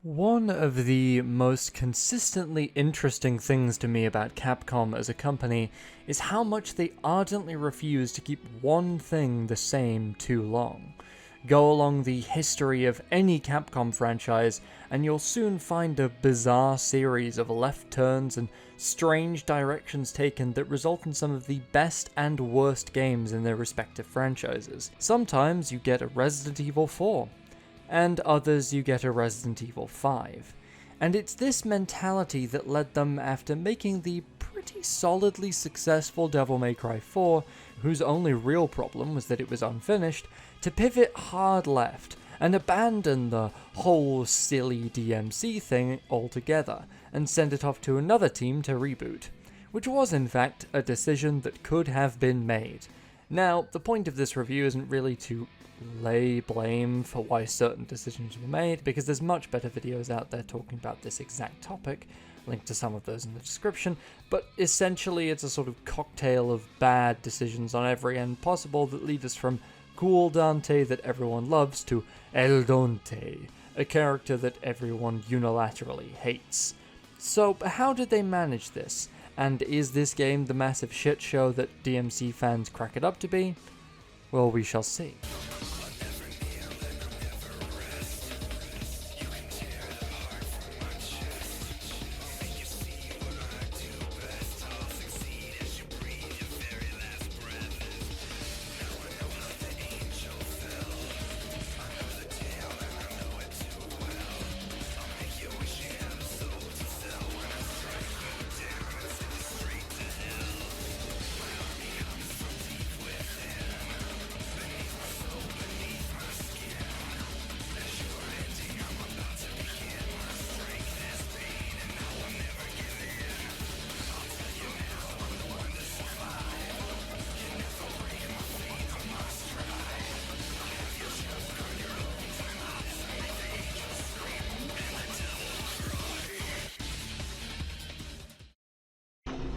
One of the most consistently interesting things to me about Capcom as a company is how much they ardently refuse to keep one thing the same too long. Go along the history of any Capcom franchise, and you'll soon find a bizarre series of left turns and strange directions taken that result in some of the best and worst games in their respective franchises. Sometimes you get a Resident Evil 4. And others you get a Resident Evil 5. And it's this mentality that led them, after making the pretty solidly successful Devil May Cry 4, whose only real problem was that it was unfinished, to pivot hard left and abandon the whole silly DMC thing altogether, and send it off to another team to reboot, which was in fact a decision that could have been made. Now, the point of this review isn't really to lay blame for why certain decisions were made, because there's much better videos out there talking about this exact topic, linked to some of those in the description, but essentially it's a sort of cocktail of bad decisions on every end possible that lead us from cool Dante that everyone loves to El Dante, a character that everyone unilaterally hates. So how did they manage this? And is this game the massive shit show that DMC fans crack it up to be? Well, we shall see.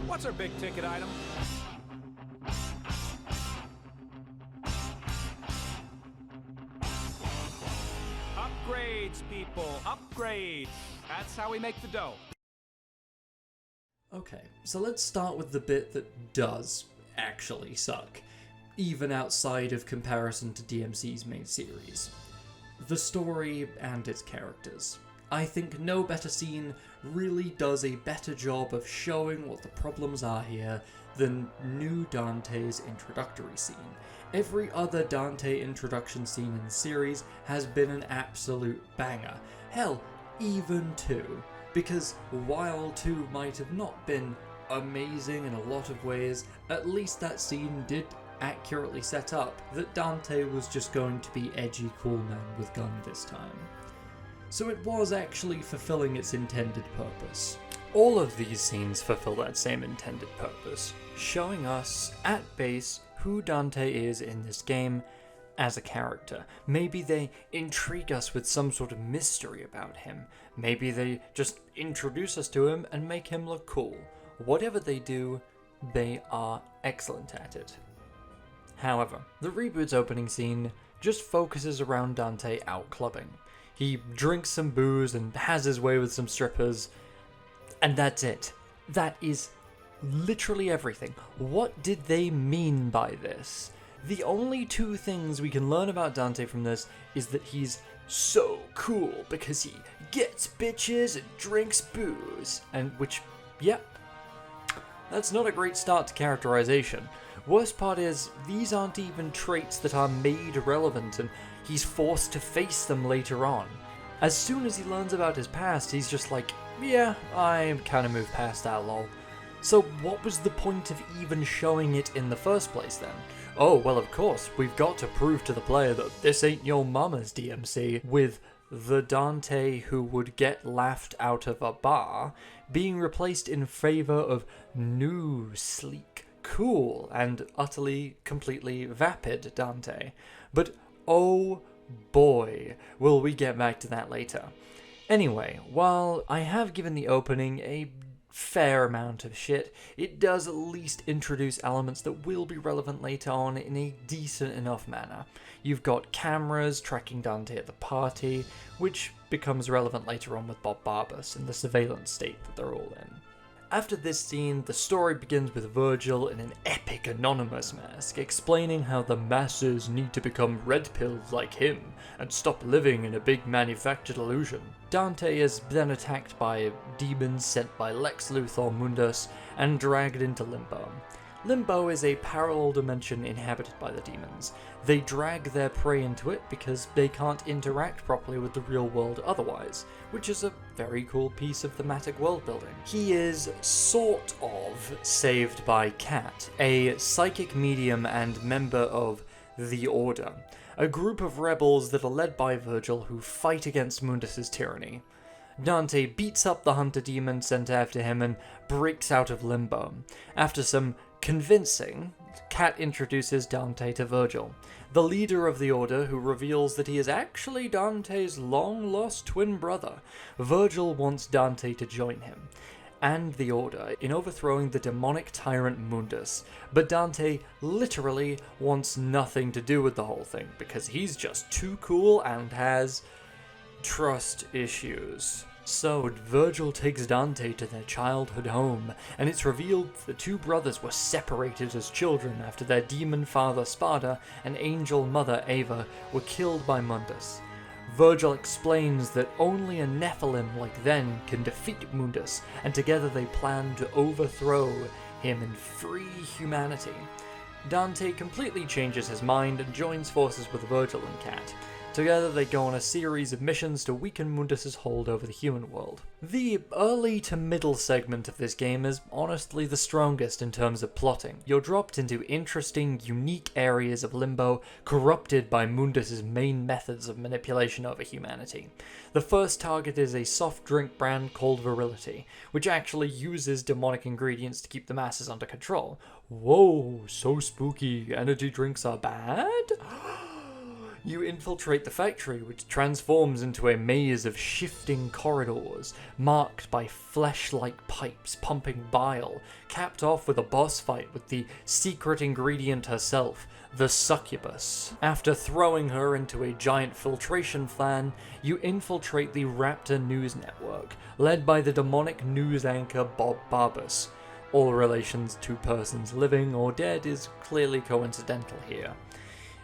What's our big ticket item? Upgrades, people, upgrades. That's how we make the dough. Okay, so let's start with the bit that does actually suck, even outside of comparison to DMC's main series. The story and its characters. I think no better scene really does a better job of showing what the problems are here than New Dante's introductory scene. Every other Dante introduction scene in the series has been an absolute banger. Hell, even 2. Because while 2 might have not been amazing in a lot of ways, at least that scene did accurately set up that Dante was just going to be edgy cool man with gun this time. So it was actually fulfilling its intended purpose. All of these scenes fulfill that same intended purpose, showing us, at base, who Dante is in this game as a character. Maybe they intrigue us with some sort of mystery about him. Maybe they just introduce us to him and make him look cool. Whatever they do, they are excellent at it. However, the reboot's opening scene just focuses around Dante out clubbing. He drinks some booze and has his way with some strippers, and that's it. That is literally everything. What did they mean by this? The only 2 things we can learn about Dante from this is that he's so cool because he gets bitches and drinks booze, and which, yep, that's not a great start to characterization. Worst part is, these aren't even traits that are made relevant, and he's forced to face them later on. As soon as he learns about his past, he's just like, yeah, I kind of moved past that lol. So what was the point of even showing it in the first place then? Oh, well of course, we've got to prove to the player that this ain't your mama's DMC, with the Dante who would get laughed out of a bar being replaced in favor of new, sleek, cool, and utterly, completely vapid Dante. But oh boy, will we get back to that later. Anyway, while I have given the opening a fair amount of shit, it does at least introduce elements that will be relevant later on in a decent enough manner. You've got cameras tracking Dante at the party, which becomes relevant later on with Bob Barbas and the surveillance state that they're all in. After this scene, the story begins with Vergil in an epic anonymous mask, explaining how the masses need to become red-pilled like him, and stop living in a big manufactured illusion. Dante is then attacked by demons sent by Lex Luthor Mundus, and dragged into Limbo. Limbo is a parallel dimension inhabited by the demons. They drag their prey into it because they can't interact properly with the real world otherwise, which is a very cool piece of thematic world building. He is sort of saved by Cat, a psychic medium and member of the Order, a group of rebels that are led by Vergil who fight against Mundus's tyranny. Dante beats up the hunter demon sent after him and breaks out of Limbo. After some convincing, Cat introduces Dante to Vergil, the leader of the Order, who reveals that he is actually Dante's long-lost twin brother. Vergil wants Dante to join him and the Order in overthrowing the demonic tyrant Mundus, but Dante literally wants nothing to do with the whole thing because he's just too cool and has trust issues. So Vergil takes Dante to their childhood home, and it's revealed the two brothers were separated as children after their demon father Sparda and angel mother Ava were killed by Mundus. Vergil explains that only a Nephilim like them can defeat Mundus, and together they plan to overthrow him and free humanity. Dante completely changes his mind and joins forces with Vergil and Cat. Together they go on a series of missions to weaken Mundus's hold over the human world. The early to middle segment of this game is honestly the strongest in terms of plotting. You're dropped into interesting, unique areas of Limbo, corrupted by Mundus's main methods of manipulation over humanity. The first target is a soft drink brand called Virility, which actually uses demonic ingredients to keep the masses under control. Whoa, so spooky, energy drinks are bad? You infiltrate the factory, which transforms into a maze of shifting corridors, marked by flesh-like pipes pumping bile, capped off with a boss fight with the secret ingredient herself, the succubus. After throwing her into a giant filtration fan, you infiltrate the Raptor News Network, led by the demonic news anchor Bob Barbas. All relations to persons living or dead is clearly coincidental here.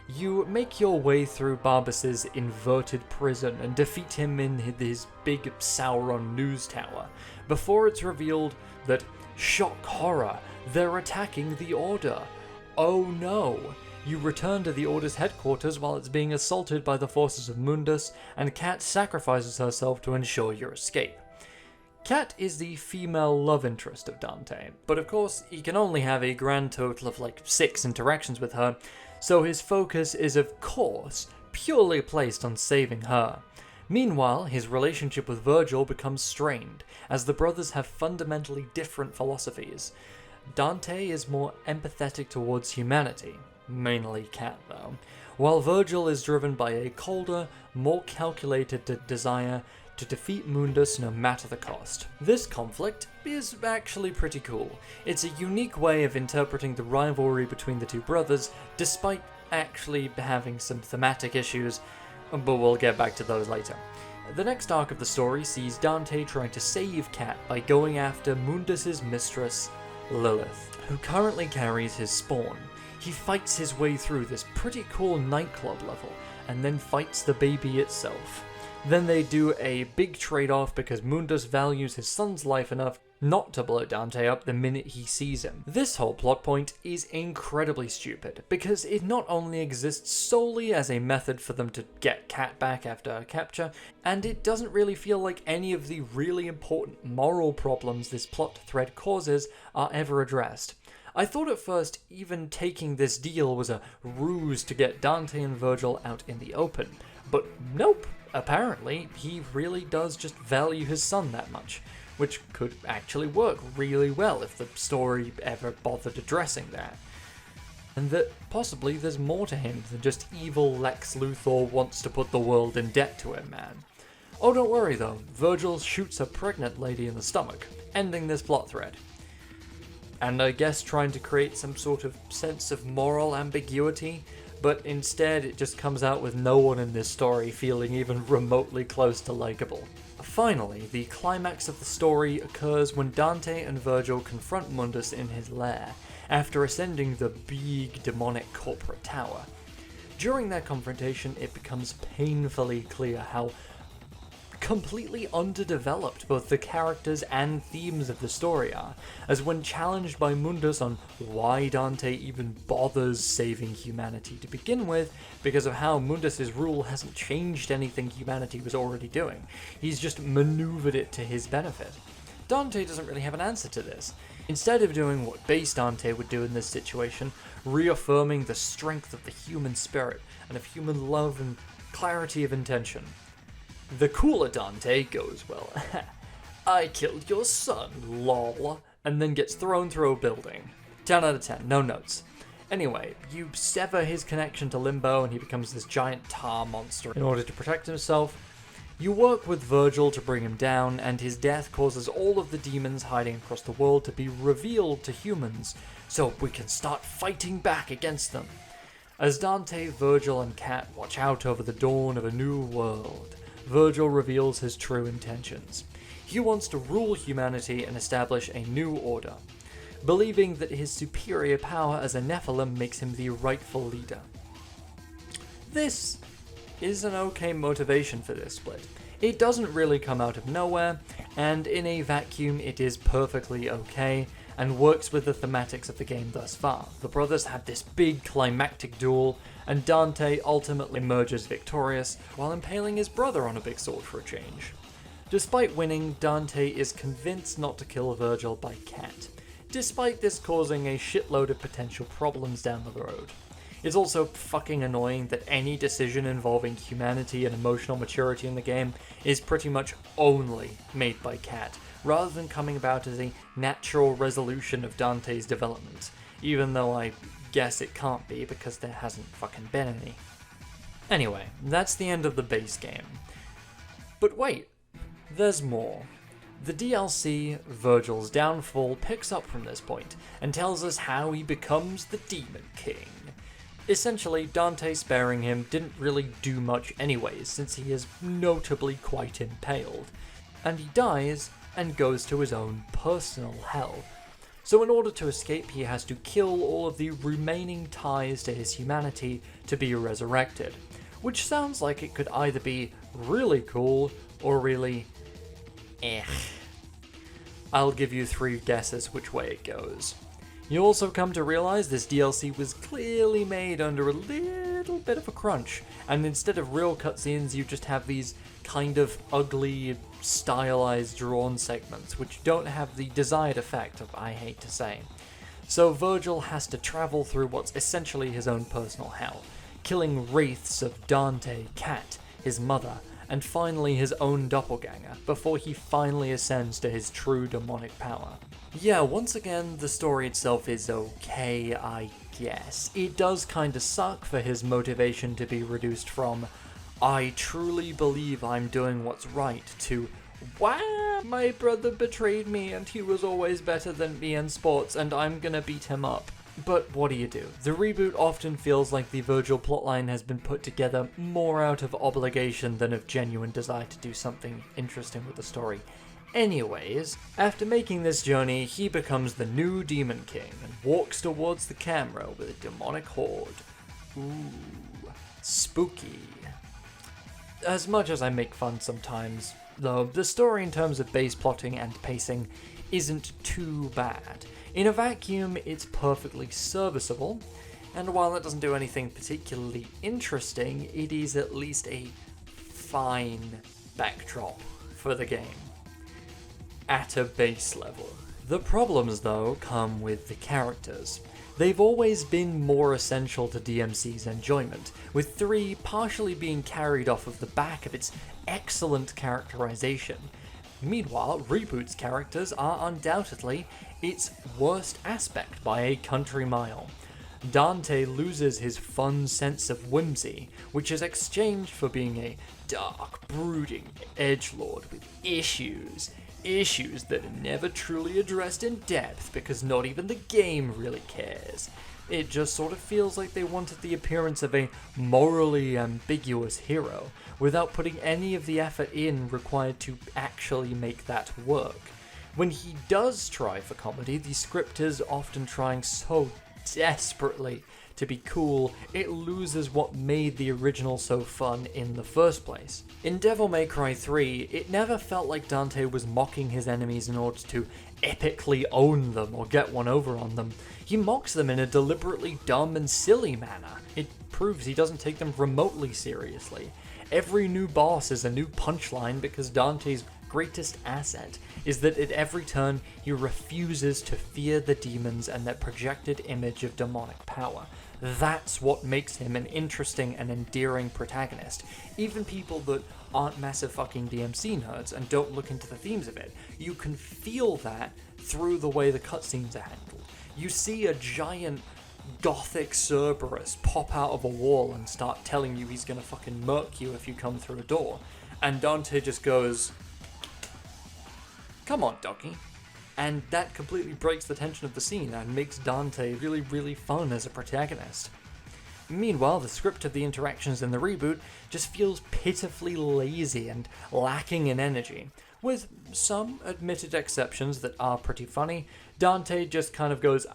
You make your way through Barbas's inverted prison and defeat him in his big Sauron news tower, before it's revealed that, shock horror, they're attacking the Order. Oh no! You return to the Order's headquarters while it's being assaulted by the forces of Mundus, and Cat sacrifices herself to ensure your escape. Cat is the female love interest of Dante, but of course he can only have a grand total of like 6 interactions with her, so his focus is of course purely placed on saving her. Meanwhile, his relationship with Vergil becomes strained, as the brothers have fundamentally different philosophies. Dante is more empathetic towards humanity, mainly Cat though, while Vergil is driven by a colder, more calculated desire to defeat Mundus no matter the cost. This conflict is actually pretty cool. It's a unique way of interpreting the rivalry between the two brothers, despite actually having some thematic issues, but we'll get back to those later. The next arc of the story sees Dante trying to save Cat by going after Mundus's mistress, Lilith, who currently carries his spawn. He fights his way through this pretty cool nightclub level, and then fights the baby itself. Then they do a big trade-off because Mundus values his son's life enough not to blow Dante up the minute he sees him. This whole plot point is incredibly stupid, because it not only exists solely as a method for them to get Cat back after her capture, and it doesn't really feel like any of the really important moral problems this plot thread causes are ever addressed. I thought at first even taking this deal was a ruse to get Dante and Vergil out in the open, but nope. Apparently, he really does just value his son that much, which could actually work really well if the story ever bothered addressing that. And that possibly there's more to him than just evil Lex Luthor wants to put the world in debt to him, man. Oh, don't worry though, Vergil shoots a pregnant lady in the stomach, ending this plot thread. And I guess trying to create some sort of sense of moral ambiguity, but instead it just comes out with no one in this story feeling even remotely close to likable. Finally, the climax of the story occurs when Dante and Vergil confront Mundus in his lair, after ascending the big demonic corporate tower. During their confrontation, it becomes painfully clear how completely underdeveloped both the characters and themes of the story are, as when challenged by Mundus on why Dante even bothers saving humanity to begin with, because of how Mundus's rule hasn't changed anything humanity was already doing, he's just maneuvered it to his benefit. Dante doesn't really have an answer to this. Instead of doing what base Dante would do in this situation, reaffirming the strength of the human spirit and of human love and clarity of intention, the cooler Dante goes, well, I killed your son, lol, and then gets thrown through a building. 10 out of 10, no notes. Anyway, you sever his connection to Limbo and he becomes this giant tar monster in order to protect himself. You work with Vergil to bring him down, and his death causes all of the demons hiding across the world to be revealed to humans, so we can start fighting back against them. As Dante, Vergil, and Cat watch out over the dawn of a new world, Vergil reveals his true intentions. He wants to rule humanity and establish a new order, believing that his superior power as a Nephilim makes him the rightful leader. This is an okay motivation for this split. It doesn't really come out of nowhere, and in a vacuum it is perfectly okay, and works with the thematics of the game thus far. The brothers have this big climactic duel, and Dante ultimately emerges victorious while impaling his brother on a big sword for a change. Despite winning, Dante is convinced not to kill Vergil by Cat, despite this causing a shitload of potential problems down the road. It's also fucking annoying that any decision involving humanity and emotional maturity in the game is pretty much only made by Cat, rather than coming about as a natural resolution of Dante's development, even though I guess it can't be because there hasn't fucking been any. Anyway, that's the end of the base game. But wait, there's more. The DLC, Vergil's Downfall, picks up from this point and tells us how he becomes the Demon King. Essentially, Dante sparing him didn't really do much anyways, since he is notably quite impaled, and he dies and goes to his own personal hell. So in order to escape, he has to kill all of the remaining ties to his humanity to be resurrected, which sounds like it could either be really cool or really I'll give you 3 guesses which way it goes. You also come to realize this DLC was clearly made under a little bit of a crunch, and instead of real cutscenes you just have these kind of ugly, stylized drawn segments which don't have the desired effect of I hate to say. So Vergil has to travel through what's essentially his own personal hell, killing wraiths of Dante, Cat, his mother, and finally his own doppelganger, before he finally ascends to his true demonic power. Yeah, once again, the story itself is okay, I guess. It does kinda suck for his motivation to be reduced from, I truly believe I'm doing what's right, to, wow, my brother betrayed me and he was always better than me in sports and I'm gonna beat him up. But what do you do? The reboot often feels like the Vergil plotline has been put together more out of obligation than of genuine desire to do something interesting with the story. Anyways, after making this journey, he becomes the new Demon King and walks towards the camera with a demonic horde. Ooh, spooky. As much as I make fun sometimes, though, the story in terms of base plotting and pacing isn't too bad. In a vacuum, it's perfectly serviceable, and while it doesn't do anything particularly interesting, it is at least a fine backdrop for the game. At a base level. The problems, though, come with the characters. They've always been more essential to DMC's enjoyment, with 3 partially being carried off of the back of its excellent characterization. Meanwhile, Reboot's characters are undoubtedly its worst aspect by a country mile. Dante loses his fun sense of whimsy, which is exchanged for being a dark, brooding edgelord with issues. Issues that are never truly addressed in depth because not even the game really cares. It just sort of feels like they wanted the appearance of a morally ambiguous hero, without putting any of the effort in required to actually make that work. When he does try for comedy, the script is often trying so desperately to be cool, it loses what made the original so fun in the first place. In Devil May Cry 3, it never felt like Dante was mocking his enemies in order to epically own them or get one over on them. He mocks them in a deliberately dumb and silly manner. It proves he doesn't take them remotely seriously. Every new boss is a new punchline because Dante's greatest asset is that at every turn he refuses to fear the demons and their projected image of demonic power. That's what makes him an interesting and endearing protagonist. Even people that aren't massive fucking DMC nerds and don't look into the themes of it, you can feel that through the way the cutscenes are handled. You see a giant gothic Cerberus pop out of a wall and start telling you he's gonna fucking murk you if you come through a door, and Dante just goes, "Come on, doggy." And that completely breaks the tension of the scene and makes Dante really, really fun as a protagonist. Meanwhile, the script of the interactions in the reboot just feels pitifully lazy and lacking in energy. With some admitted exceptions that are pretty funny, Dante just kind of goes,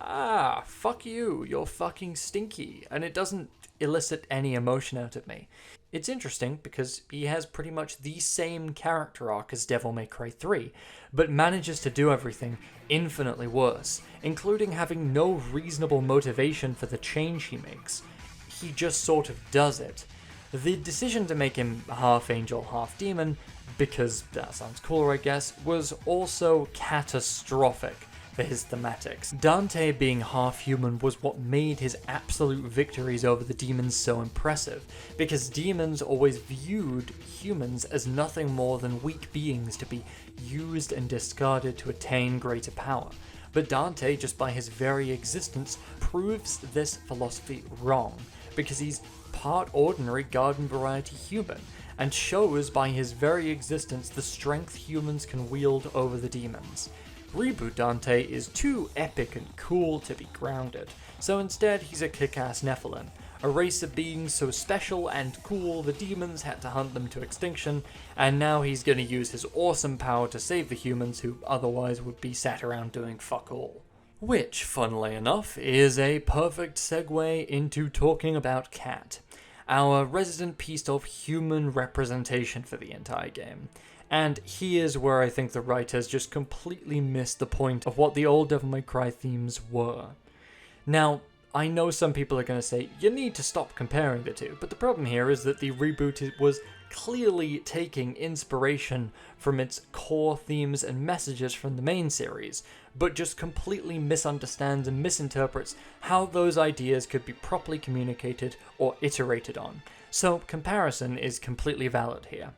fuck you, you're fucking stinky, and it doesn't elicit any emotion out of me. It's interesting because he has pretty much the same character arc as Devil May Cry 3, but manages to do everything infinitely worse, including having no reasonable motivation for the change he makes. He just sort of does it. The decision to make him half angel, half demon, because that sounds cooler I guess, was also catastrophic for his thematics. Dante being half human was what made his absolute victories over the demons so impressive, because demons always viewed humans as nothing more than weak beings to be used and discarded to attain greater power. But Dante, just by his very existence, proves this philosophy wrong, because he's part ordinary garden variety human, and shows by his very existence the strength humans can wield over the demons. Reboot Dante is too epic and cool to be grounded, so instead he's a kick-ass Nephilim, a race of beings so special and cool the demons had to hunt them to extinction, and now he's gonna use his awesome power to save the humans who otherwise would be sat around doing fuck all. Which, funnily enough, is a perfect segue into talking about Cat, our resident piece of human representation for the entire game. And here's where I think the writers just completely missed the point of what the old Devil May Cry themes were. Now, I know some people are going to say, you need to stop comparing the two, but the problem here is that the reboot was clearly taking inspiration from its core themes and messages from the main series, but just completely misunderstands and misinterprets how those ideas could be properly communicated or iterated on. So comparison is completely valid here.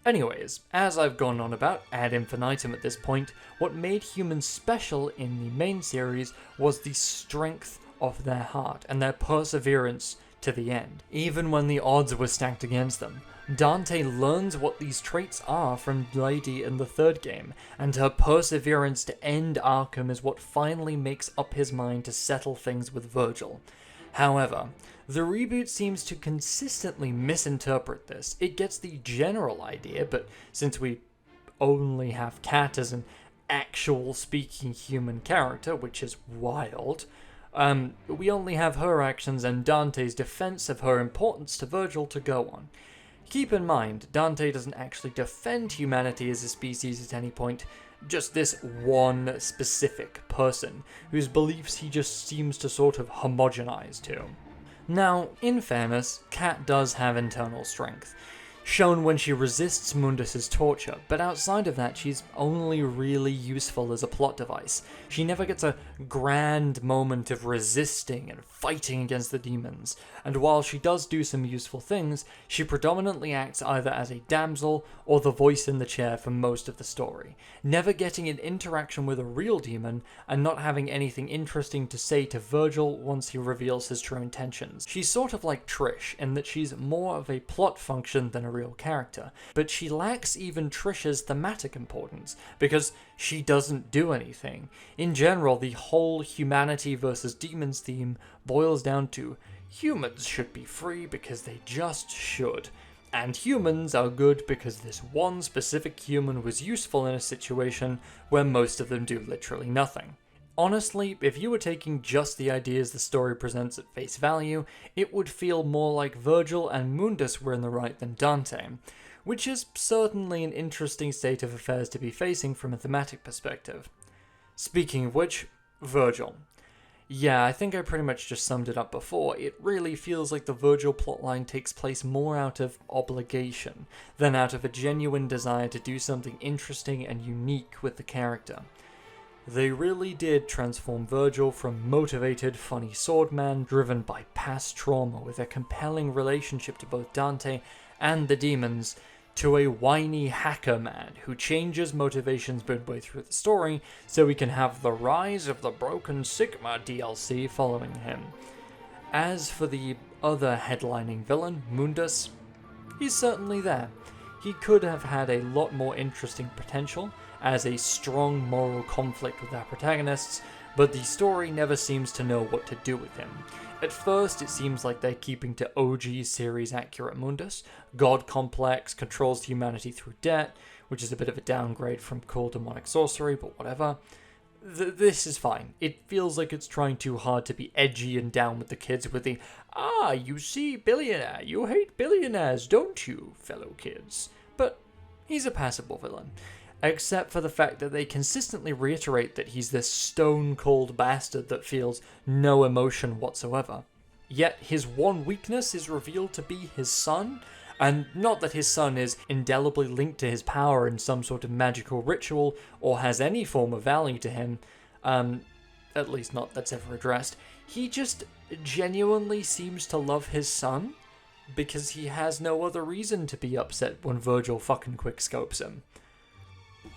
Anyways, as I've gone on about ad infinitum at this point, what made humans special in the main series was the strength of their heart and their perseverance to the end, even when the odds were stacked against them. Dante learns what these traits are from Lady in the third game, and her perseverance to end Arkham is what finally makes up his mind to settle things with Vergil. However, the reboot seems to consistently misinterpret this. It gets the general idea, but since we only have Cat as an actual speaking human character, which is wild, we only have her actions and Dante's defense of her importance to Vergil to go on. Keep in mind, Dante doesn't actually defend humanity as a species at any point, just this one specific person, whose beliefs he just seems to sort of homogenize to. Now, in fairness, Cat does have internal strength. shown when she resists Mundus's torture, but outside of that, she's only really useful as a plot device. She never gets a grand moment of resisting and fighting against the demons, and while she does do some useful things, she predominantly acts either as a damsel or the voice in the chair for most of the story, never getting an interaction with a real demon and not having anything interesting to say to Vergil once he reveals his true intentions. She's sort of like Trish in that she's more of a plot function than a real character, but she lacks even Trish's thematic importance, because she doesn't do anything. In general, the whole humanity versus demons theme boils down to humans should be free because they just should, and humans are good because this one specific human was useful in a situation where most of them do literally nothing. Honestly, if you were taking just the ideas the story presents at face value, it would feel more like Vergil and Mundus were in the right than Dante, which is certainly an interesting state of affairs to be facing from a thematic perspective. Speaking of which, Vergil. Yeah, I think I pretty much just summed it up before. It really feels like the Vergil plotline takes place more out of obligation than out of a genuine desire to do something interesting and unique with the character. They really did transform Vergil from motivated, funny swordman driven by past trauma with a compelling relationship to both Dante and the demons, to a whiny hacker man who changes motivations midway through the story so we can have the Rise of the Broken Sigma DLC following him. As for the other headlining villain, Mundus, he's certainly there. He could have had a lot more interesting potential as a strong moral conflict with our protagonists, but the story never seems to know what to do with him. At first, it seems like they're keeping to OG series accurate Mundus. God complex, controls humanity through debt, which is a bit of a downgrade from cool demonic sorcery, but whatever. This is fine. It feels like it's trying too hard to be edgy and down with the kids with the, you see, billionaire, you hate billionaires, don't you, fellow kids? But he's a passable villain. Except for the fact that they consistently reiterate that he's this stone-cold bastard that feels no emotion whatsoever. Yet his one weakness is revealed to be his son, and not that his son is indelibly linked to his power in some sort of magical ritual or has any form of value to him, at least not that's ever addressed. He just genuinely seems to love his son, because he has no other reason to be upset when Vergil fucking quickscopes him.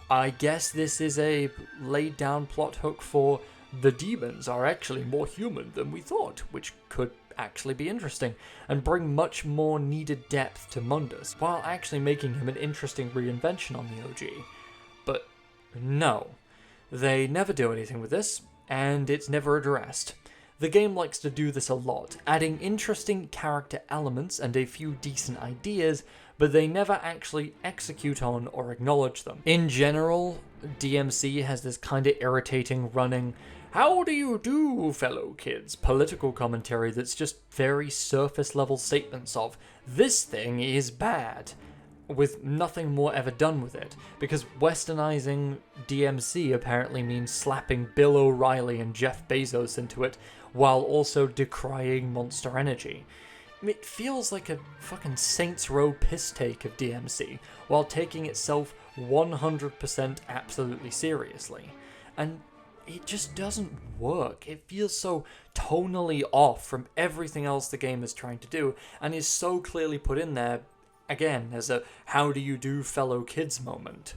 I guess this is a laid down plot hook for the demons are actually more human than we thought, which could actually be interesting, and bring much more needed depth to Mundus, while actually making him an interesting reinvention on the OG. But no, they never do anything with this, and it's never addressed. The game likes to do this a lot, adding interesting character elements and a few decent ideas, but they never actually execute on or acknowledge them. In general, DMC has this kind of irritating running, "How do you do, fellow kids?" political commentary that's just very surface level statements of, "This thing is bad," with nothing more ever done with it, because westernizing DMC apparently means slapping Bill O'Reilly and Jeff Bezos into it, while also decrying Monster Energy. It feels like a fucking Saints Row piss take of DMC, while taking itself 100% absolutely seriously. And it just doesn't work. It feels so tonally off from everything else the game is trying to do, and is so clearly put in there, again, as a how do you do fellow kids moment.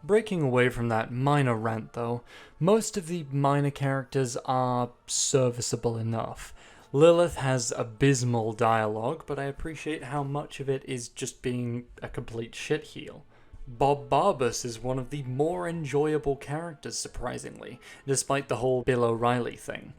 Breaking away from that minor rant though, most of the minor characters are serviceable enough. Lilith has abysmal dialogue, but I appreciate how much of it is just being a complete shitheel. Bob Barbus is one of the more enjoyable characters, surprisingly, despite the whole Bill O'Reilly thing.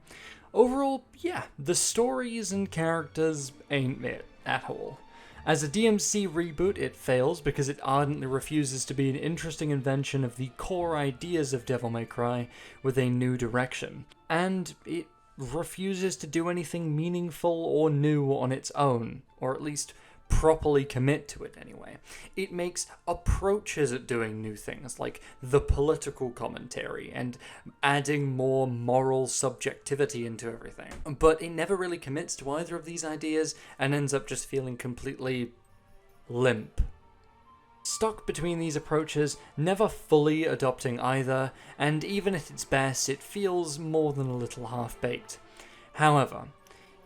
Overall, yeah, the stories and characters ain't it at all. As a DMC reboot, it fails because it ardently refuses to be an interesting invention of the core ideas of Devil May Cry with a new direction. And it refuses to do anything meaningful or new on its own, or at least properly commit to it anyway. It makes approaches at doing new things, like the political commentary and adding more moral subjectivity into everything. But it never really commits to either of these ideas and ends up just feeling completely limp. Stuck between these approaches, never fully adopting either, and even at its best it feels more than a little half-baked. However,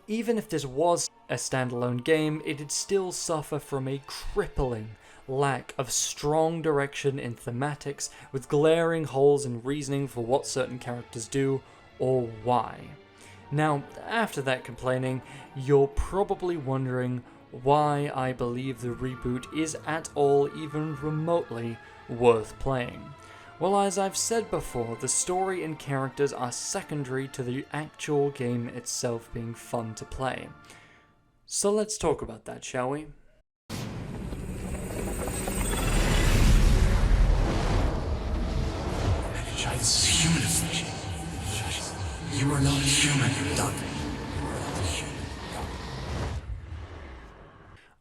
even if this was a standalone game, it'd still suffer from a crippling lack of strong direction in thematics, with glaring holes in reasoning for what certain characters do or why. Now, after that complaining, you're probably wondering why I believe the reboot is at all even remotely worth playing. Well, as I've said before, the story and characters are secondary to the actual game itself being fun to play. So let's talk about that, shall we? It's human. You are not human, Dante.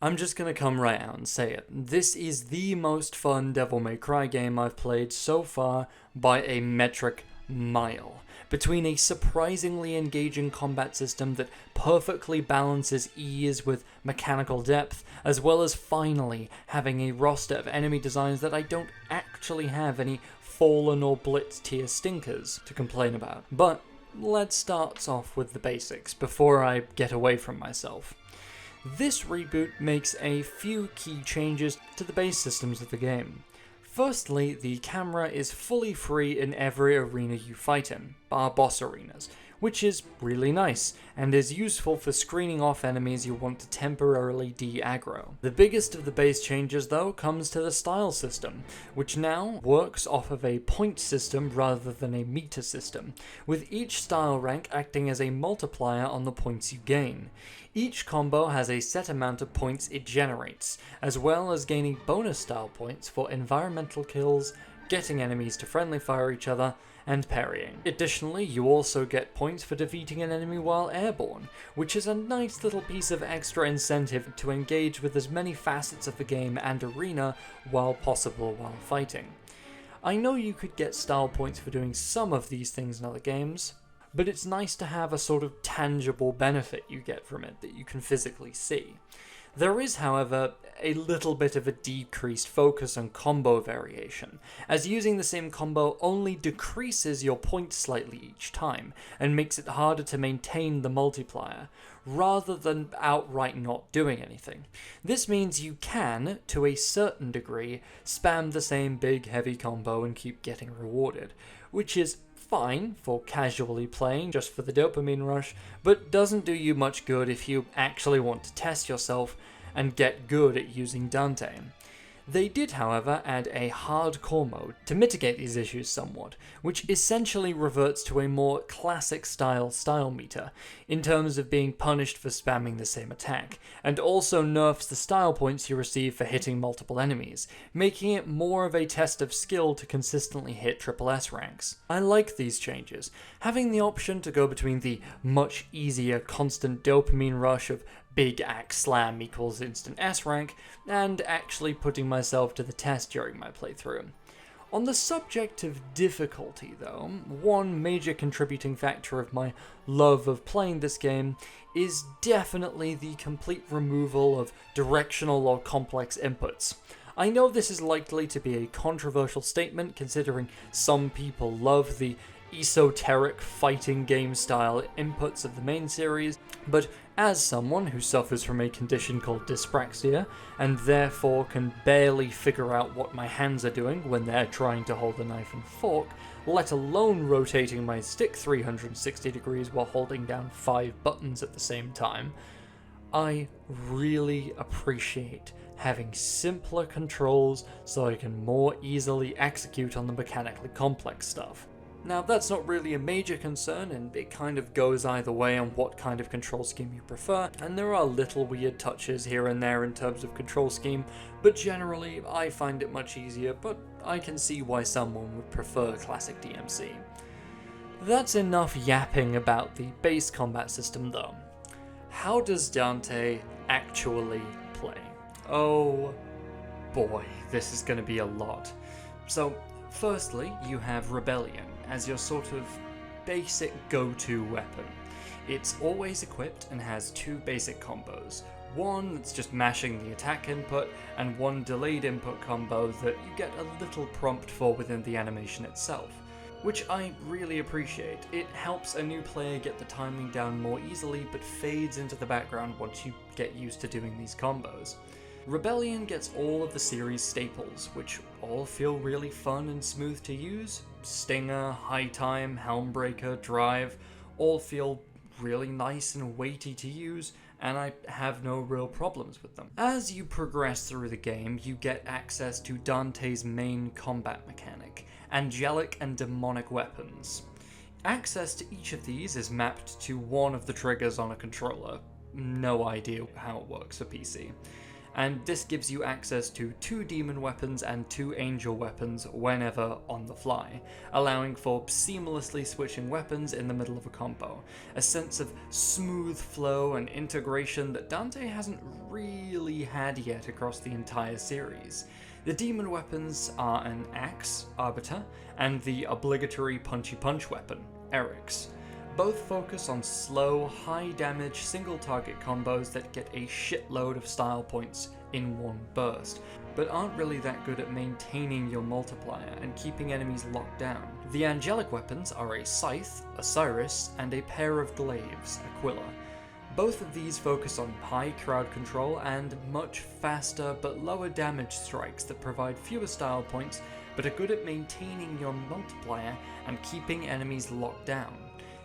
I'm just gonna come right out and say it. This is the most fun Devil May Cry game I've played so far by a metric mile. Between a surprisingly engaging combat system that perfectly balances ease with mechanical depth, as well as finally having a roster of enemy designs that I don't actually have any Fallen or Blitz tier stinkers to complain about. But let's start off with the basics before I get away from myself. This reboot makes a few key changes to the base systems of the game. Firstly, the camera is fully free in every arena you fight in, bar boss arenas, which is really nice, and is useful for screening off enemies you want to temporarily de-aggro. The biggest of the base changes, though, comes to the style system, which now works off of a point system rather than a meter system, with each style rank acting as a multiplier on the points you gain. Each combo has a set amount of points it generates, as well as gaining bonus style points for environmental kills, getting enemies to friendly fire each other, and parrying. Additionally, you also get points for defeating an enemy while airborne, which is a nice little piece of extra incentive to engage with as many facets of the game and arena while possible while fighting. I know you could get style points for doing some of these things in other games, but it's nice to have a sort of tangible benefit you get from it that you can physically see. There is, however, a little bit of a decreased focus on combo variation, as using the same combo only decreases your points slightly each time, and makes it harder to maintain the multiplier, rather than outright not doing anything. This means you can, to a certain degree, spam the same big heavy combo and keep getting rewarded, which is fine for casually playing just for the dopamine rush, but doesn't do you much good if you actually want to test yourself and get good at using Dante. They did, however, add a hardcore mode to mitigate these issues somewhat, which essentially reverts to a more classic style meter, in terms of being punished for spamming the same attack, and also nerfs the style points you receive for hitting multiple enemies, making it more of a test of skill to consistently hit SSS ranks. I like these changes, having the option to go between the much easier constant dopamine rush of big axe slam equals instant S rank, and actually putting myself to the test during my playthrough. On the subject of difficulty though, one major contributing factor of my love of playing this game is definitely the complete removal of directional or complex inputs. I know this is likely to be a controversial statement considering some people love the esoteric fighting game style inputs of the main series, but as someone who suffers from a condition called dyspraxia, and therefore can barely figure out what my hands are doing when they're trying to hold a knife and fork, let alone rotating my stick 360 degrees while holding down 5 buttons at the same time, I really appreciate having simpler controls so I can more easily execute on the mechanically complex stuff. Now, that's not really a major concern, and it kind of goes either way on what kind of control scheme you prefer, and there are little weird touches here and there in terms of control scheme, but generally I find it much easier, but I can see why someone would prefer classic DMC. That's enough yapping about the base combat system though. How does Dante actually play? Oh boy, this is going to be a lot. So, firstly, you have Rebellion as your sort of basic go-to weapon. It's always equipped and has 2 basic combos. one that's just mashing the attack input, and one delayed input combo that you get a little prompt for within the animation itself, which I really appreciate. It helps a new player get the timing down more easily, but fades into the background once you get used to doing these combos. Rebellion gets all of the series staples, which all feel really fun and smooth to use. Stinger, High Time, Helmbreaker, Drive, all feel really nice and weighty to use, and I have no real problems with them. As you progress through the game, you get access to Dante's main combat mechanic, angelic and demonic weapons. Access to each of these is mapped to one of the triggers on a controller. No idea how it works for PC. And this gives you access to 2 demon weapons and 2 angel weapons whenever on the fly, allowing for seamlessly switching weapons in the middle of a combo, a sense of smooth flow and integration that Dante hasn't really had yet across the entire series. The demon weapons are an axe, Arbiter, and the obligatory punchy punch weapon, Eric's. Both focus on slow, high-damage, single-target combos that get a shitload of style points in one burst, but aren't really that good at maintaining your multiplier and keeping enemies locked down. The angelic weapons are a Scythe, Osiris, and a pair of glaives, Aquila. Both of these focus on high crowd control and much faster but lower damage strikes that provide fewer style points, but are good at maintaining your multiplier and keeping enemies locked down.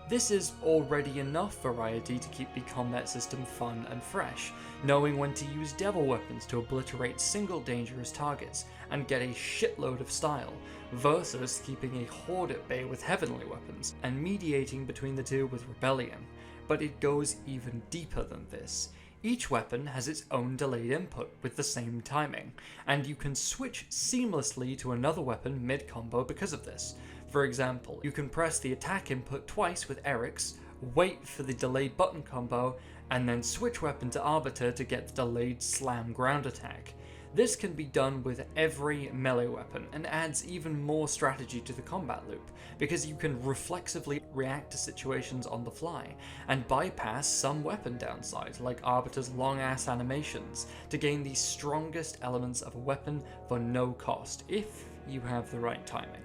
This is already enough variety to keep the combat system fun and fresh, knowing when to use devil weapons to obliterate single dangerous targets and get a shitload of style, versus keeping a horde at bay with heavenly weapons, and mediating between the two with rebellion. But it goes even deeper than this. Each weapon has its own delayed input with the same timing, and you can switch seamlessly to another weapon mid-combo because of this. For example, you can press the attack input twice with Eric's, wait for the delayed button combo, and then switch weapon to Arbiter to get the delayed slam ground attack. This can be done with every melee weapon and adds even more strategy to the combat loop, because you can reflexively react to situations on the fly, and bypass some weapon downsides like Arbiter's long-ass animations to gain the strongest elements of a weapon for no cost, if you have the right timing.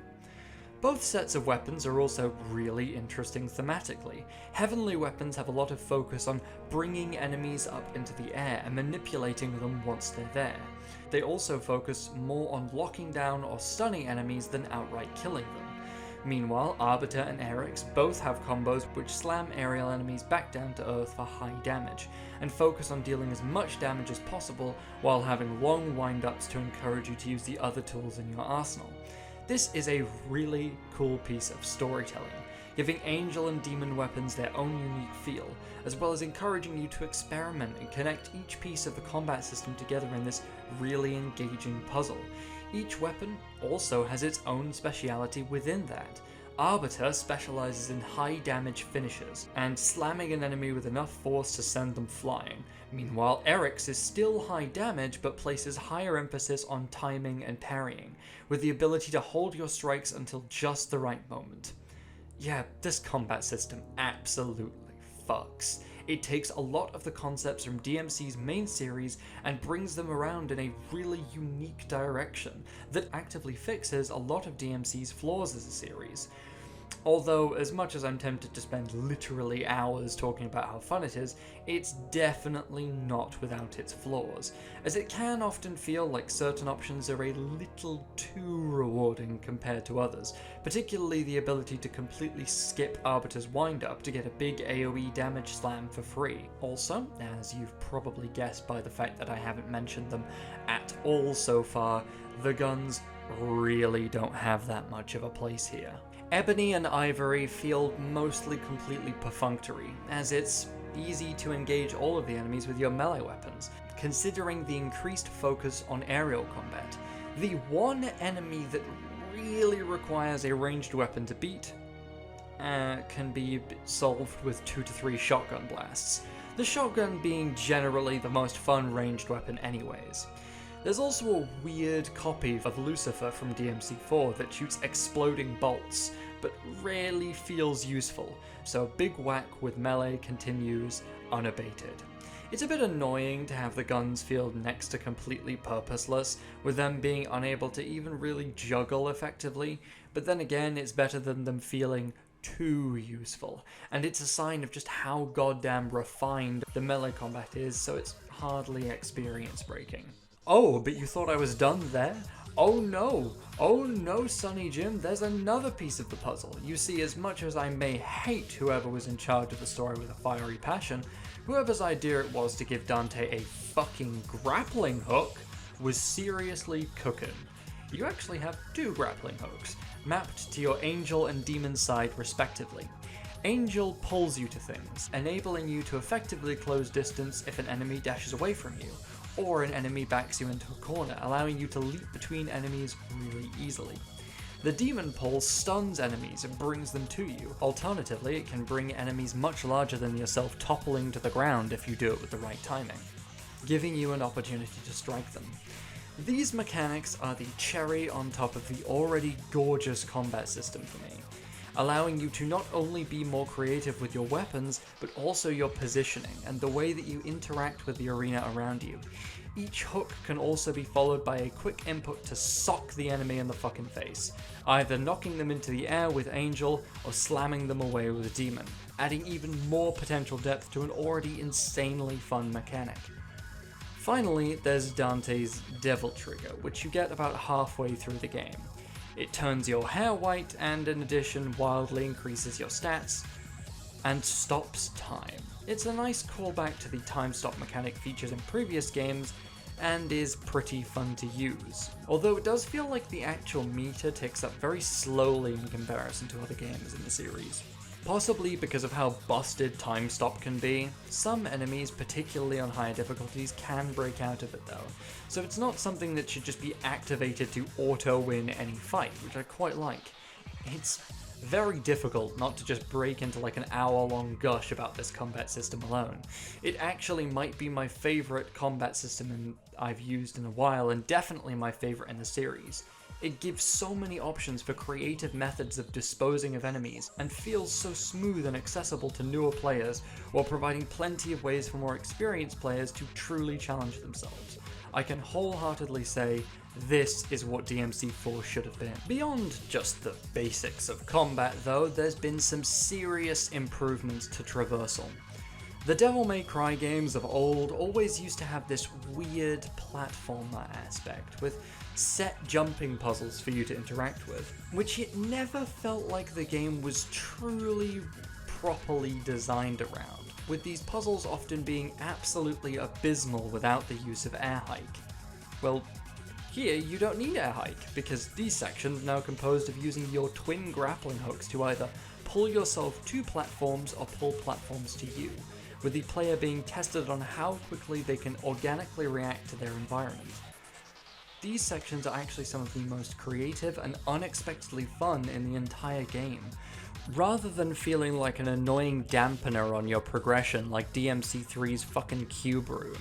Both sets of weapons are also really interesting thematically. Heavenly weapons have a lot of focus on bringing enemies up into the air and manipulating them once they're there. They also focus more on locking down or stunning enemies than outright killing them. Meanwhile, Arbiter and Eric's both have combos which slam aerial enemies back down to earth for high damage, and focus on dealing as much damage as possible while having long wind-ups to encourage you to use the other tools in your arsenal. This is a really cool piece of storytelling, giving angel and demon weapons their own unique feel, as well as encouraging you to experiment and connect each piece of the combat system together in this really engaging puzzle. Each weapon also has its own speciality within that. Arbiter specializes in high damage finishes, and slamming an enemy with enough force to send them flying. Meanwhile, Eric's is still high damage, but places higher emphasis on timing and parrying, with the ability to hold your strikes until just the right moment. Yeah, this combat system absolutely fucks. It takes a lot of the concepts from DMC's main series and brings them around in a really unique direction that actively fixes a lot of DMC's flaws as a series. Although, as much as I'm tempted to spend literally hours talking about how fun it is, it's definitely not without its flaws, as it can often feel like certain options are a little too rewarding compared to others, particularly the ability to completely skip Arbiter's wind-up to get a big AoE damage slam for free. Also, as you've probably guessed by the fact that I haven't mentioned them at all so far, the guns really don't have that much of a place here. Ebony and Ivory feel mostly completely perfunctory, as it's easy to engage all of the enemies with your melee weapons, considering the increased focus on aerial combat. The one enemy that really requires a ranged weapon to beat can be solved with 2 to 3 shotgun blasts, the shotgun being generally the most fun ranged weapon anyways. There's also a weird copy of Lucifer from DMC4 that shoots exploding bolts, but rarely feels useful, so Big Whack with melee continues unabated. It's a bit annoying to have the guns feel next to completely purposeless, with them being unable to even really juggle effectively, but then again, it's better than them feeling too useful, and it's a sign of just how goddamn refined the melee combat is, so it's hardly experience breaking. Oh, but you thought I was done there? Oh no, Sonny Jim, there's another piece of the puzzle. You see, as much as I may hate whoever was in charge of the story with a fiery passion, whoever's idea it was to give Dante a fucking grappling hook was seriously cooking. You actually have 2 grappling hooks, mapped to your angel and demon side respectively. Angel pulls you to things, enabling you to effectively close distance if an enemy dashes away from you, or an enemy backs you into a corner, allowing you to leap between enemies really easily. The demon pull stuns enemies and brings them to you. Alternatively, it can bring enemies much larger than yourself toppling to the ground if you do it with the right timing, giving you an opportunity to strike them. These mechanics are the cherry on top of the already gorgeous combat system for me, allowing you to not only be more creative with your weapons, but also your positioning and the way that you interact with the arena around you. Each hook can also be followed by a quick input to sock the enemy in the fucking face, either knocking them into the air with Angel or slamming them away with a Demon, adding even more potential depth to an already insanely fun mechanic. Finally, there's Dante's Devil Trigger, which you get about halfway through the game. It turns your hair white and, in addition, wildly increases your stats, and stops time. It's a nice callback to the time stop mechanic featured in previous games, and is pretty fun to use. Although it does feel like the actual meter ticks up very slowly in comparison to other games in the series. Possibly because of how busted time stop can be. Some enemies, particularly on higher difficulties, can break out of it though, so it's not something that should just be activated to auto-win any fight, which I quite like. It's very difficult not to just break into like an hour-long gush about this combat system alone. It actually might be my favourite combat system I've used in a while, and definitely my favourite in the series. It gives so many options for creative methods of disposing of enemies, and feels so smooth and accessible to newer players, while providing plenty of ways for more experienced players to truly challenge themselves. I can wholeheartedly say, this is what DMC 4 should have been. Beyond just the basics of combat though, there's been some serious improvements to traversal. The Devil May Cry games of old always used to have this weird platformer aspect, with set jumping puzzles for you to interact with, which it never felt like the game was truly properly designed around, with these puzzles often being absolutely abysmal without the use of air hike. Well, here you don't need air hike, because these sections are now composed of using your twin grappling hooks to either pull yourself to platforms or pull platforms to you, with the player being tested on how quickly they can organically react to their environment. These sections are actually some of the most creative and unexpectedly fun in the entire game, rather than feeling like an annoying dampener on your progression like DMC 3's fucking cube room.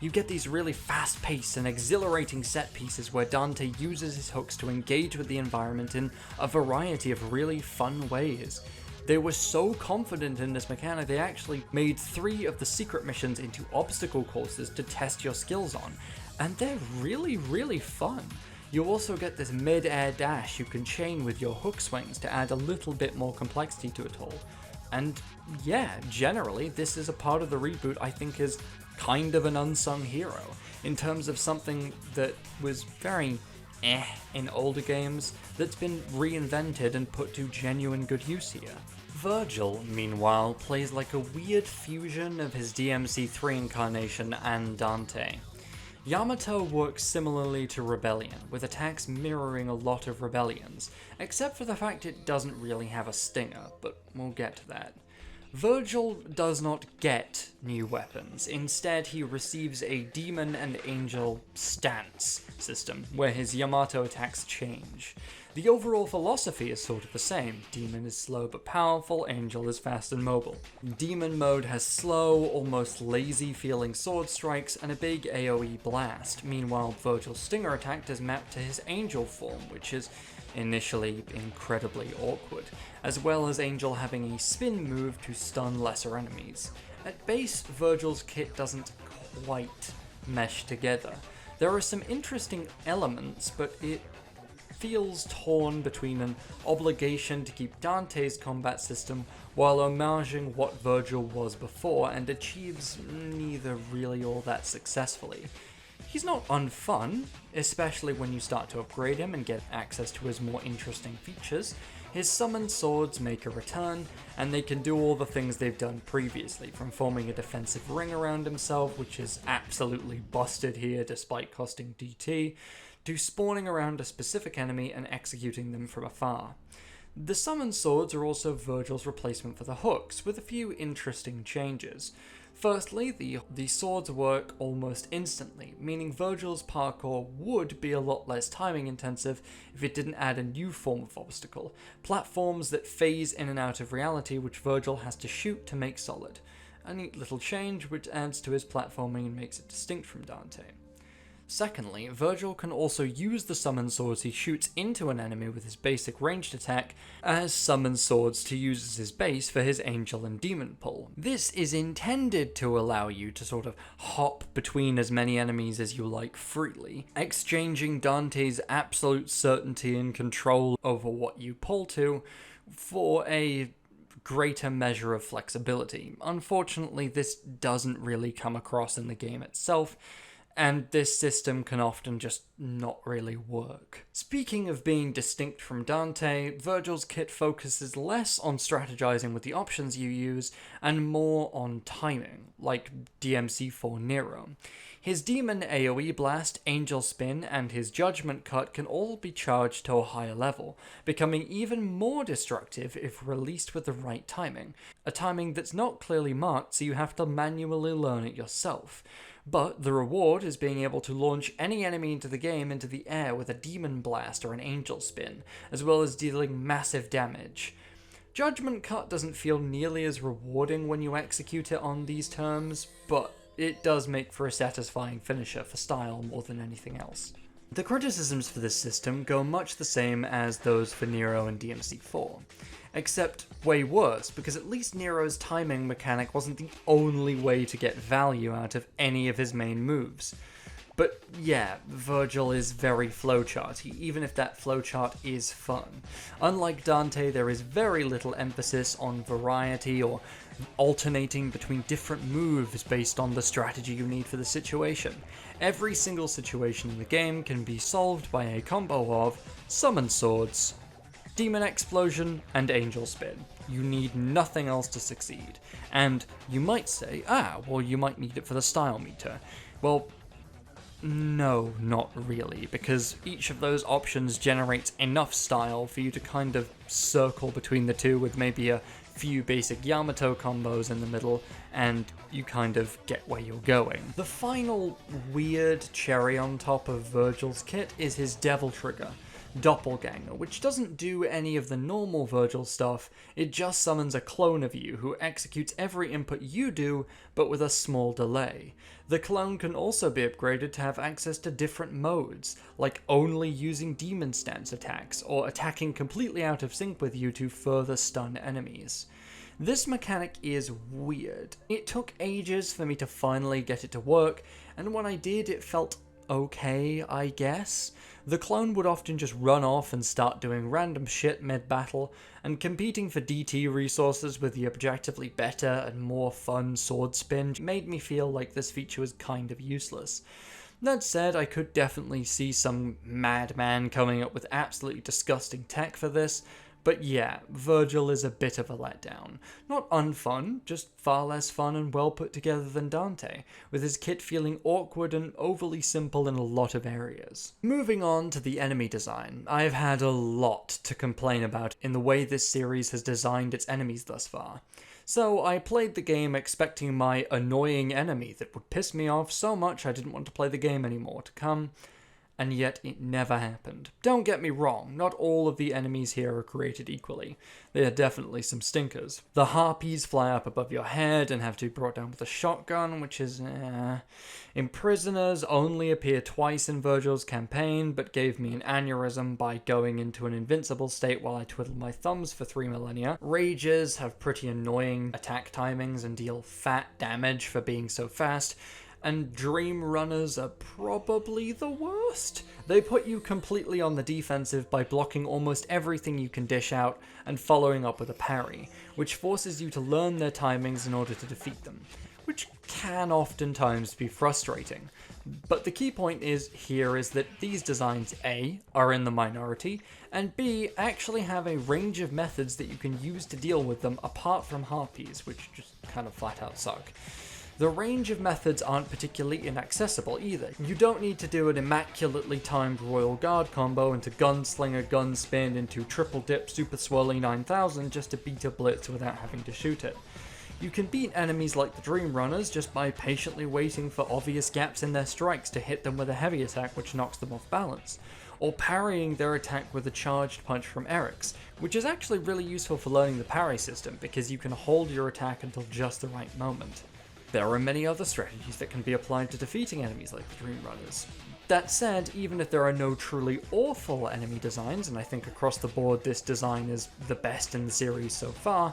You get these really fast-paced and exhilarating set pieces where Dante uses his hooks to engage with the environment in a variety of really fun ways. They were so confident in this mechanic they actually made 3 of the secret missions into obstacle courses to test your skills on, and they're really fun. You also get this mid-air dash you can chain with your hook swings to add a little bit more complexity to it all. And yeah, generally, this is a part of the reboot I think is kind of an unsung hero, in terms of something that was very in older games that's been reinvented and put to genuine good use here. Vergil, meanwhile, plays like a weird fusion of his DMC 3 incarnation and Dante. Yamato works similarly to Rebellion, with attacks mirroring a lot of Rebellion's, except for the fact it doesn't really have a stinger, but we'll get to that. Vergil does not get new weapons. Instead, he receives a demon and angel stance system, where his Yamato attacks change. The overall philosophy is sort of the same. Demon is slow but powerful, angel is fast and mobile. Demon mode has slow, almost lazy feeling sword strikes and a big AoE blast. Meanwhile, Vergil's stinger attack is mapped to his angel form, which is initially incredibly awkward, as well as Angel having a spin move to stun lesser enemies. At base, Vergil's kit doesn't quite mesh together. There are some interesting elements, but it feels torn between an obligation to keep Dante's combat system while homaging what Vergil was before, and achieves neither really all that successfully. He's not unfun, especially when you start to upgrade him and get access to his more interesting features. His summoned swords make a return, and they can do all the things they've done previously, from forming a defensive ring around himself, which is absolutely busted here despite costing DT, to spawning around a specific enemy and executing them from afar. The summoned swords are also Vergil's replacement for the hooks, with a few interesting changes. Firstly, the swords work almost instantly, meaning Vergil's parkour would be a lot less timing intensive if it didn't add a new form of obstacle, platforms that phase in and out of reality which Vergil has to shoot to make solid. A neat little change which adds to his platforming and makes it distinct from Dante. Secondly, Vergil can also use the summoned swords he shoots into an enemy with his basic ranged attack as summoned swords to use as his base for his angel and demon pull. This is intended to allow you to sort of hop between as many enemies as you like freely, exchanging Dante's absolute certainty and control over what you pull to for a greater measure of flexibility. Unfortunately, this doesn't really come across in the game itself, and this system can often just not really work. Speaking of being distinct from Dante, Vergil's kit focuses less on strategizing with the options you use and more on timing, like DMC for Nero. His Demon AoE Blast, Angel Spin, and his Judgment Cut can all be charged to a higher level, becoming even more destructive if released with the right timing, a timing that's not clearly marked so you have to manually learn it yourself. But the reward is being able to launch any enemy into the game into the air with a Demon Blast or an Angel Spin, as well as dealing massive damage. Judgment Cut doesn't feel nearly as rewarding when you execute it on these terms, but it does make for a satisfying finisher for style more than anything else. The criticisms for this system go much the same as those for Nero and DMC4. Except way worse, because at least Nero's timing mechanic wasn't the only way to get value out of any of his main moves. But yeah, Vergil is very flowcharty, even if that flowchart is fun. Unlike Dante, there is very little emphasis on variety or alternating between different moves based on the strategy you need for the situation. Every single situation in the game can be solved by a combo of Summoned Swords, Demon Explosion, and Angel Spin. You need nothing else to succeed. And you might say, well, you might need it for the style meter. Well, no, not really, because each of those options generates enough style for you to kind of circle between the two with maybe a few basic Yamato combos in the middle, and you kind of get where you're going. The final weird cherry on top of Vergil's kit is his Devil Trigger, Doppelganger, which doesn't do any of the normal Vergil stuff, it just summons a clone of you who executes every input you do, but with a small delay. The clone can also be upgraded to have access to different modes, like only using demon stance attacks, or attacking completely out of sync with you to further stun enemies. This mechanic is weird. It took ages for me to finally get it to work, and when I did it felt okay, I guess. The clone would often just run off and start doing random shit mid-battle, and competing for DT resources with the objectively better and more fun sword spin made me feel like this feature was kind of useless. That said, I could definitely see some madman coming up with absolutely disgusting tech for this, but yeah, Vergil is a bit of a letdown. Not unfun, just far less fun and well put together than Dante, with his kit feeling awkward and overly simple in a lot of areas. Moving on to the enemy design, I've had a lot to complain about in the way this series has designed its enemies thus far. So I played the game expecting my annoying enemy that would piss me off so much I didn't want to play the game anymore to come, and yet it never happened. Don't get me wrong, not all of the enemies here are created equally. There are definitely some stinkers. The harpies fly up above your head and have to be brought down with a shotgun, which is Imprisoners only appear twice in Vergil's campaign, but gave me an aneurysm by going into an invincible state while I twiddled my thumbs for 3 millennia. Rages have pretty annoying attack timings and deal fat damage for being so fast. And Dream Runners are probably the worst. They put you completely on the defensive by blocking almost everything you can dish out and following up with a parry, which forces you to learn their timings in order to defeat them, which can oftentimes be frustrating. But the key point is that these designs A, are in the minority, and B, actually have a range of methods that you can use to deal with them apart from harpies, which just kind of flat out suck. The range of methods aren't particularly inaccessible either. You don't need to do an immaculately timed Royal Guard combo into Gunslinger Gunspin into Triple Dip Super Swirly 9000 just to beat a blitz without having to shoot it. You can beat enemies like the Dream Runners just by patiently waiting for obvious gaps in their strikes to hit them with a heavy attack which knocks them off balance, or parrying their attack with a charged punch from Eric's, which is actually really useful for learning the parry system because you can hold your attack until just the right moment. There are many other strategies that can be applied to defeating enemies like the Dream Runners. That said, even if there are no truly awful enemy designs, and I think across the board this design is the best in the series so far,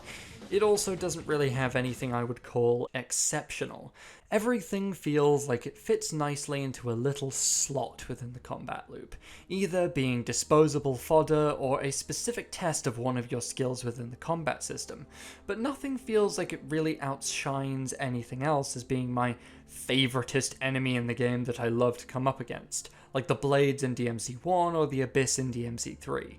it also doesn't really have anything I would call exceptional. Everything feels like it fits nicely into a little slot within the combat loop, either being disposable fodder or a specific test of one of your skills within the combat system, but nothing feels like it really outshines anything else as being my favoritist enemy in the game that I love to come up against, like the Blades in DMC 1 or the Abyss in DMC 3.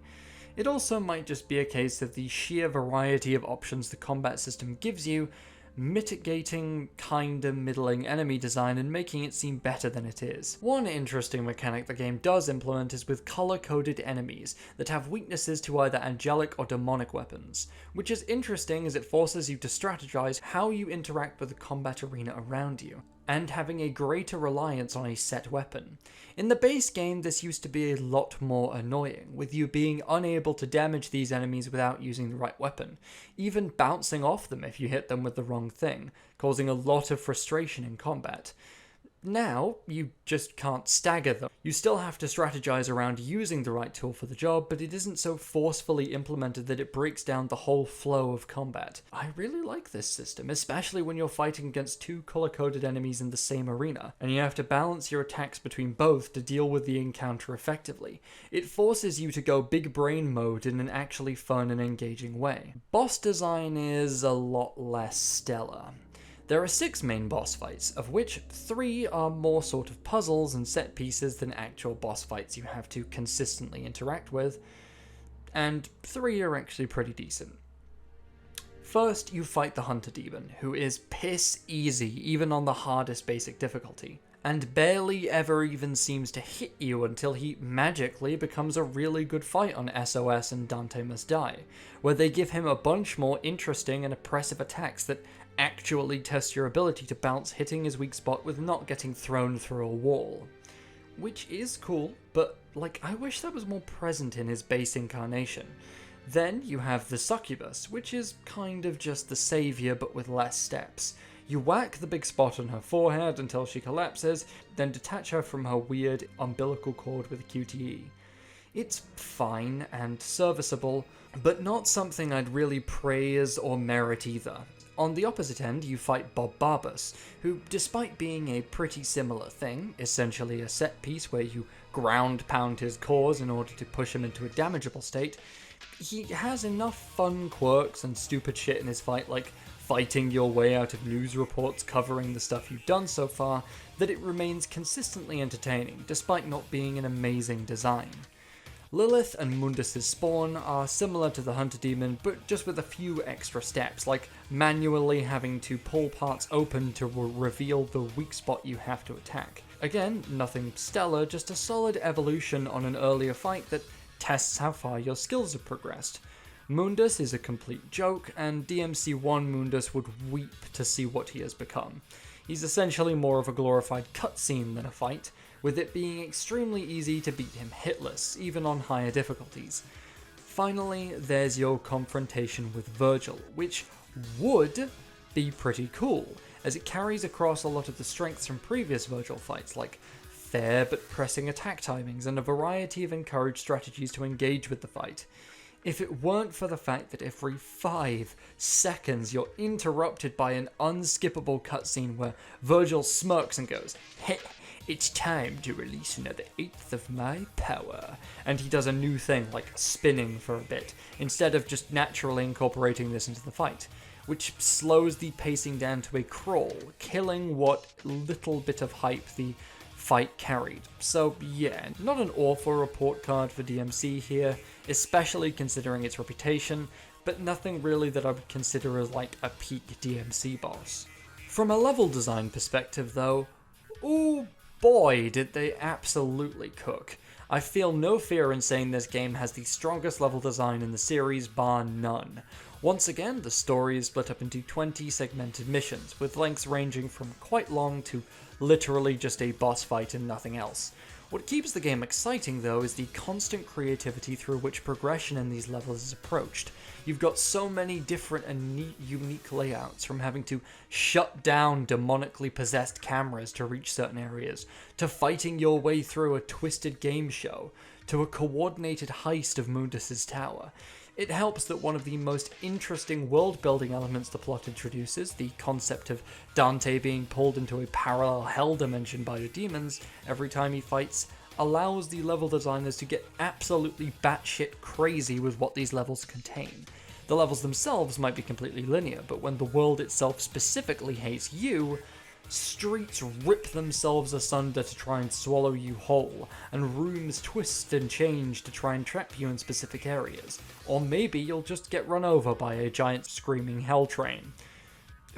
It also might just be a case of the sheer variety of options the combat system gives you, mitigating kinda middling enemy design and making it seem better than it is. One interesting mechanic the game does implement is with color-coded enemies that have weaknesses to either angelic or demonic weapons, which is interesting as it forces you to strategize how you interact with the combat arena around you, and having a greater reliance on a set weapon. In the base game, this used to be a lot more annoying, with you being unable to damage these enemies without using the right weapon, even bouncing off them if you hit them with the wrong thing, causing a lot of frustration in combat. Now, you just can't stagger them. You still have to strategize around using the right tool for the job, but it isn't so forcefully implemented that it breaks down the whole flow of combat. I really like this system, especially when you're fighting against two color-coded enemies in the same arena, and you have to balance your attacks between both to deal with the encounter effectively. It forces you to go big brain mode in an actually fun and engaging way. Boss design is a lot less stellar. There are 6 main boss fights, of which 3 are more sort of puzzles and set pieces than actual boss fights you have to consistently interact with, and 3 are actually pretty decent. First, you fight the Hunter Demon, who is piss easy even on the hardest basic difficulty, and barely ever even seems to hit you until he magically becomes a really good fight on SOS and Dante Must Die, where they give him a bunch more interesting and oppressive attacks that actually test your ability to bounce hitting his weak spot with not getting thrown through a wall. Which is cool, but I wish that was more present in his base incarnation. Then you have the Succubus, which is kind of just the savior but with less steps. You whack the big spot on her forehead until she collapses, then detach her from her weird umbilical cord with a QTE. It's fine and serviceable, but not something I'd really praise or merit either. On the opposite end, you fight Bob Barbus, who, despite being a pretty similar thing, essentially a set piece where you ground pound his cores in order to push him into a damageable state, he has enough fun quirks and stupid shit in his fight, like fighting your way out of news reports covering the stuff you've done so far, that it remains consistently entertaining, despite not being an amazing design. Lilith and Mundus's spawn are similar to the Hunter Demon, but just with a few extra steps, like manually having to pull parts open to reveal the weak spot you have to attack. Again, nothing stellar, just a solid evolution on an earlier fight that tests how far your skills have progressed. Mundus is a complete joke, and DMC 1 Mundus would weep to see what he has become. He's essentially more of a glorified cutscene than a fight, with it being extremely easy to beat him hitless, even on higher difficulties. Finally, there's your confrontation with Vergil, which would be pretty cool, as it carries across a lot of the strengths from previous Vergil fights, like fair but pressing attack timings and a variety of encouraged strategies to engage with the fight. If it weren't for the fact that every 5 seconds you're interrupted by an unskippable cutscene where Vergil smirks and goes, "Heh, it's time to release another 1/8 of my power," and he does a new thing like spinning for a bit, instead of just naturally incorporating this into the fight, which slows the pacing down to a crawl, killing what little bit of hype the fight carried. So yeah, not an awful report card for DMC here, especially considering its reputation, but nothing really that I would consider as like a peak DMC boss. From a level design perspective though, ooh boy did they absolutely cook. I feel no fear in saying this game has the strongest level design in the series, bar none. Once again, the story is split up into 20 segmented missions, with lengths ranging from quite long to literally just a boss fight and nothing else. What keeps the game exciting though is the constant creativity through which progression in these levels is approached. You've got so many different and neat, unique layouts, from having to shut down demonically possessed cameras to reach certain areas, to fighting your way through a twisted game show, to a coordinated heist of Mundus's tower. It helps that one of the most interesting world-building elements the plot introduces, the concept of Dante being pulled into a parallel hell dimension by the demons every time he fights, allows the level designers to get absolutely batshit crazy with what these levels contain. The levels themselves might be completely linear, but when the world itself specifically hates you, streets rip themselves asunder to try and swallow you whole, and rooms twist and change to try and trap you in specific areas. Or maybe you'll just get run over by a giant screaming hell train.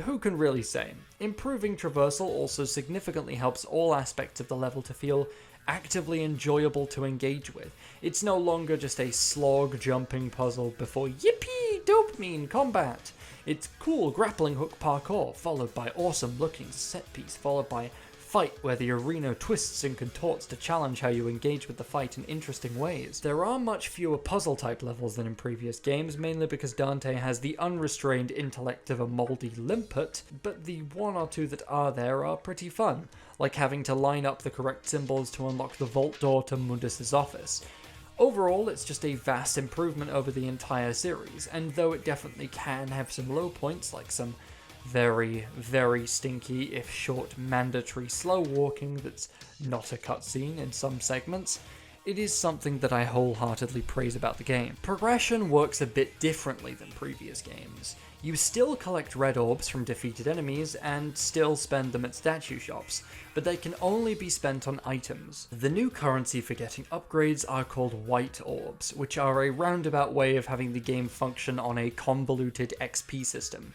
Who can really say? Improving traversal also significantly helps all aspects of the level to feel actively enjoyable to engage with. It's no longer just a slog jumping puzzle before yippee dopamine combat. It's cool grappling hook parkour, followed by awesome looking set piece, followed by fight where the arena twists and contorts to challenge how you engage with the fight in interesting ways. There are much fewer puzzle type levels than in previous games, mainly because Dante has the unrestrained intellect of a mouldy limpet, but the one or two that are there are pretty fun, like having to line up the correct symbols to unlock the vault door to Mundus's office. Overall, it's just a vast improvement over the entire series, and though it definitely can have some low points, like some very, very stinky, if short, mandatory slow walking that's not a cutscene in some segments, it is something that I wholeheartedly praise about the game. Progression works a bit differently than previous games. You still collect red orbs from defeated enemies and still spend them at statue shops, but they can only be spent on items. The new currency for getting upgrades are called white orbs, which are a roundabout way of having the game function on a convoluted XP system,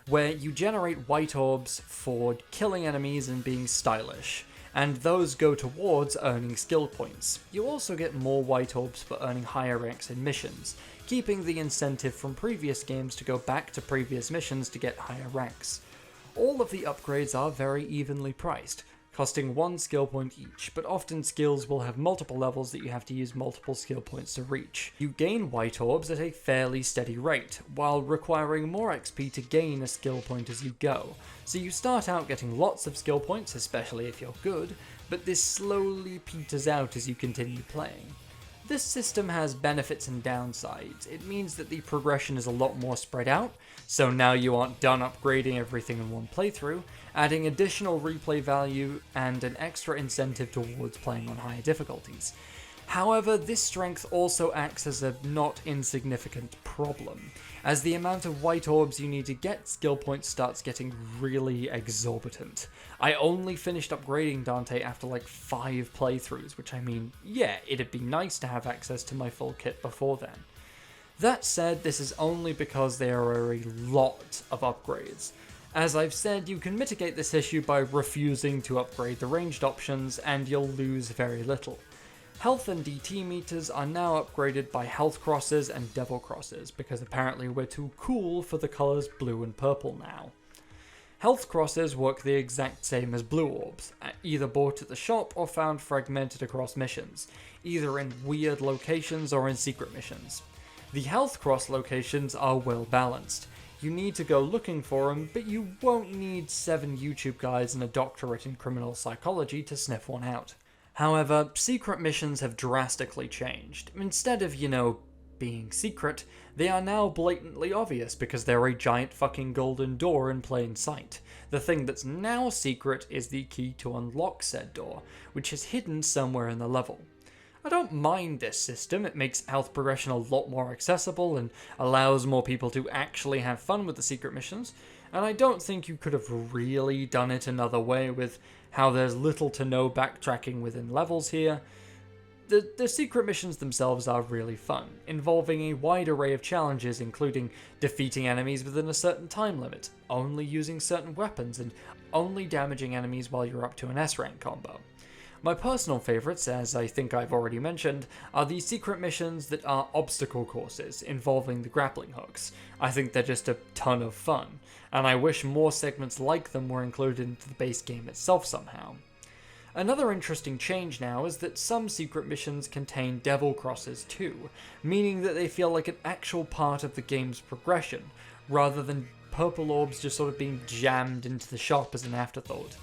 where you generate white orbs for killing enemies and being stylish, and those go towards earning skill points. You also get more white orbs for earning higher ranks in missions, keeping the incentive from previous games to go back to previous missions to get higher ranks. All of the upgrades are very evenly priced, costing 1 skill point each, but often skills will have multiple levels that you have to use multiple skill points to reach. You gain white orbs at a fairly steady rate, while requiring more XP to gain a skill point as you go. So you start out getting lots of skill points, especially if you're good, but this slowly peters out as you continue playing. This system has benefits and downsides. It means that the progression is a lot more spread out, so now you aren't done upgrading everything in one playthrough, adding additional replay value and an extra incentive towards playing on higher difficulties. However, this strength also acts as a not insignificant problem, as the amount of white orbs you need to get skill points starts getting really exorbitant. I only finished upgrading Dante after like 5 playthroughs, which I mean, yeah, it'd be nice to have access to my full kit before then. That said, this is only because there are a lot of upgrades. As I've said, you can mitigate this issue by refusing to upgrade the ranged options, and you'll lose very little. Health and DT meters are now upgraded by health crosses and devil crosses, because apparently we're too cool for the colors blue and purple now. Health crosses work the exact same as blue orbs, either bought at the shop or found fragmented across missions, either in weird locations or in secret missions. The health cross locations are well balanced. You need to go looking for them, but you won't need 7 YouTube guides and a doctorate in criminal psychology to sniff one out. However, secret missions have drastically changed. Instead of, being secret, they are now blatantly obvious because they're a giant fucking golden door in plain sight. The thing that's now secret is the key to unlock said door, which is hidden somewhere in the level. I don't mind this system, it makes health progression a lot more accessible and allows more people to actually have fun with the secret missions, and I don't think you could have really done it another way with how there's little to no backtracking within levels here. The secret missions themselves are really fun, involving a wide array of challenges including defeating enemies within a certain time limit, only using certain weapons, and only damaging enemies while you're up to an S-rank combo. My personal favourites, as I think I've already mentioned, are the secret missions that are obstacle courses involving the grappling hooks. I think they're just a ton of fun, and I wish more segments like them were included into the base game itself somehow. Another interesting change now is that some secret missions contain devil crosses too, meaning that they feel like an actual part of the game's progression, rather than purple orbs just sort of being jammed into the shop as an afterthought.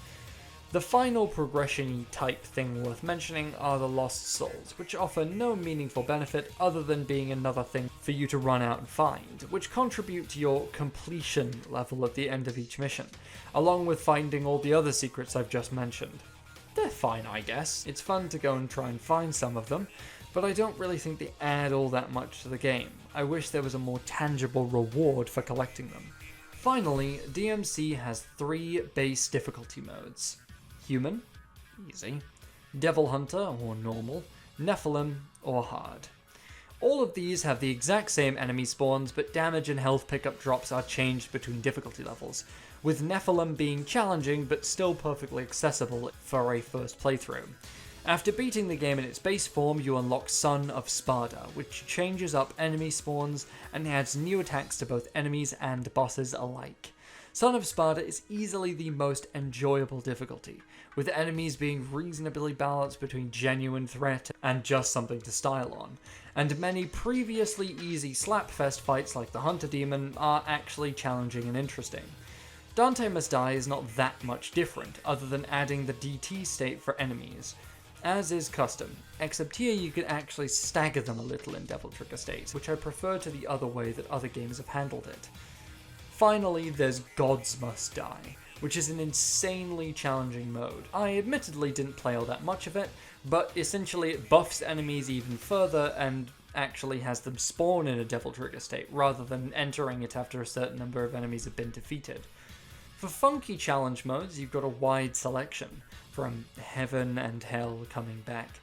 The final progression-y type thing worth mentioning are the Lost Souls, which offer no meaningful benefit other than being another thing for you to run out and find, which contribute to your completion level at the end of each mission, along with finding all the other secrets I've just mentioned. They're fine, I guess. It's fun to go and try and find some of them, but I don't really think they add all that much to the game. I wish there was a more tangible reward for collecting them. Finally, DMC has 3 base difficulty modes. Human, easy, Devil Hunter or normal, Nephilim or hard. All of these have the exact same enemy spawns, but damage and health pickup drops are changed between difficulty levels, with Nephilim being challenging but still perfectly accessible for a first playthrough. After beating the game in its base form, you unlock Son of Sparda, which changes up enemy spawns and adds new attacks to both enemies and bosses alike. Son of Sparda is easily the most enjoyable difficulty, with enemies being reasonably balanced between genuine threat and just something to style on, and many previously easy slapfest fights like the Hunter Demon are actually challenging and interesting. Dante Must Die is not that much different, other than adding the DT state for enemies, as is custom, except here you can actually stagger them a little in Devil Trigger states, which I prefer to the other way that other games have handled it. Finally, there's Gods Must Die, which is an insanely challenging mode. I admittedly didn't play all that much of it, but essentially it buffs enemies even further and actually has them spawn in a Devil Trigger state, rather than entering it after a certain number of enemies have been defeated. For funky challenge modes, you've got a wide selection, from Heaven and Hell coming back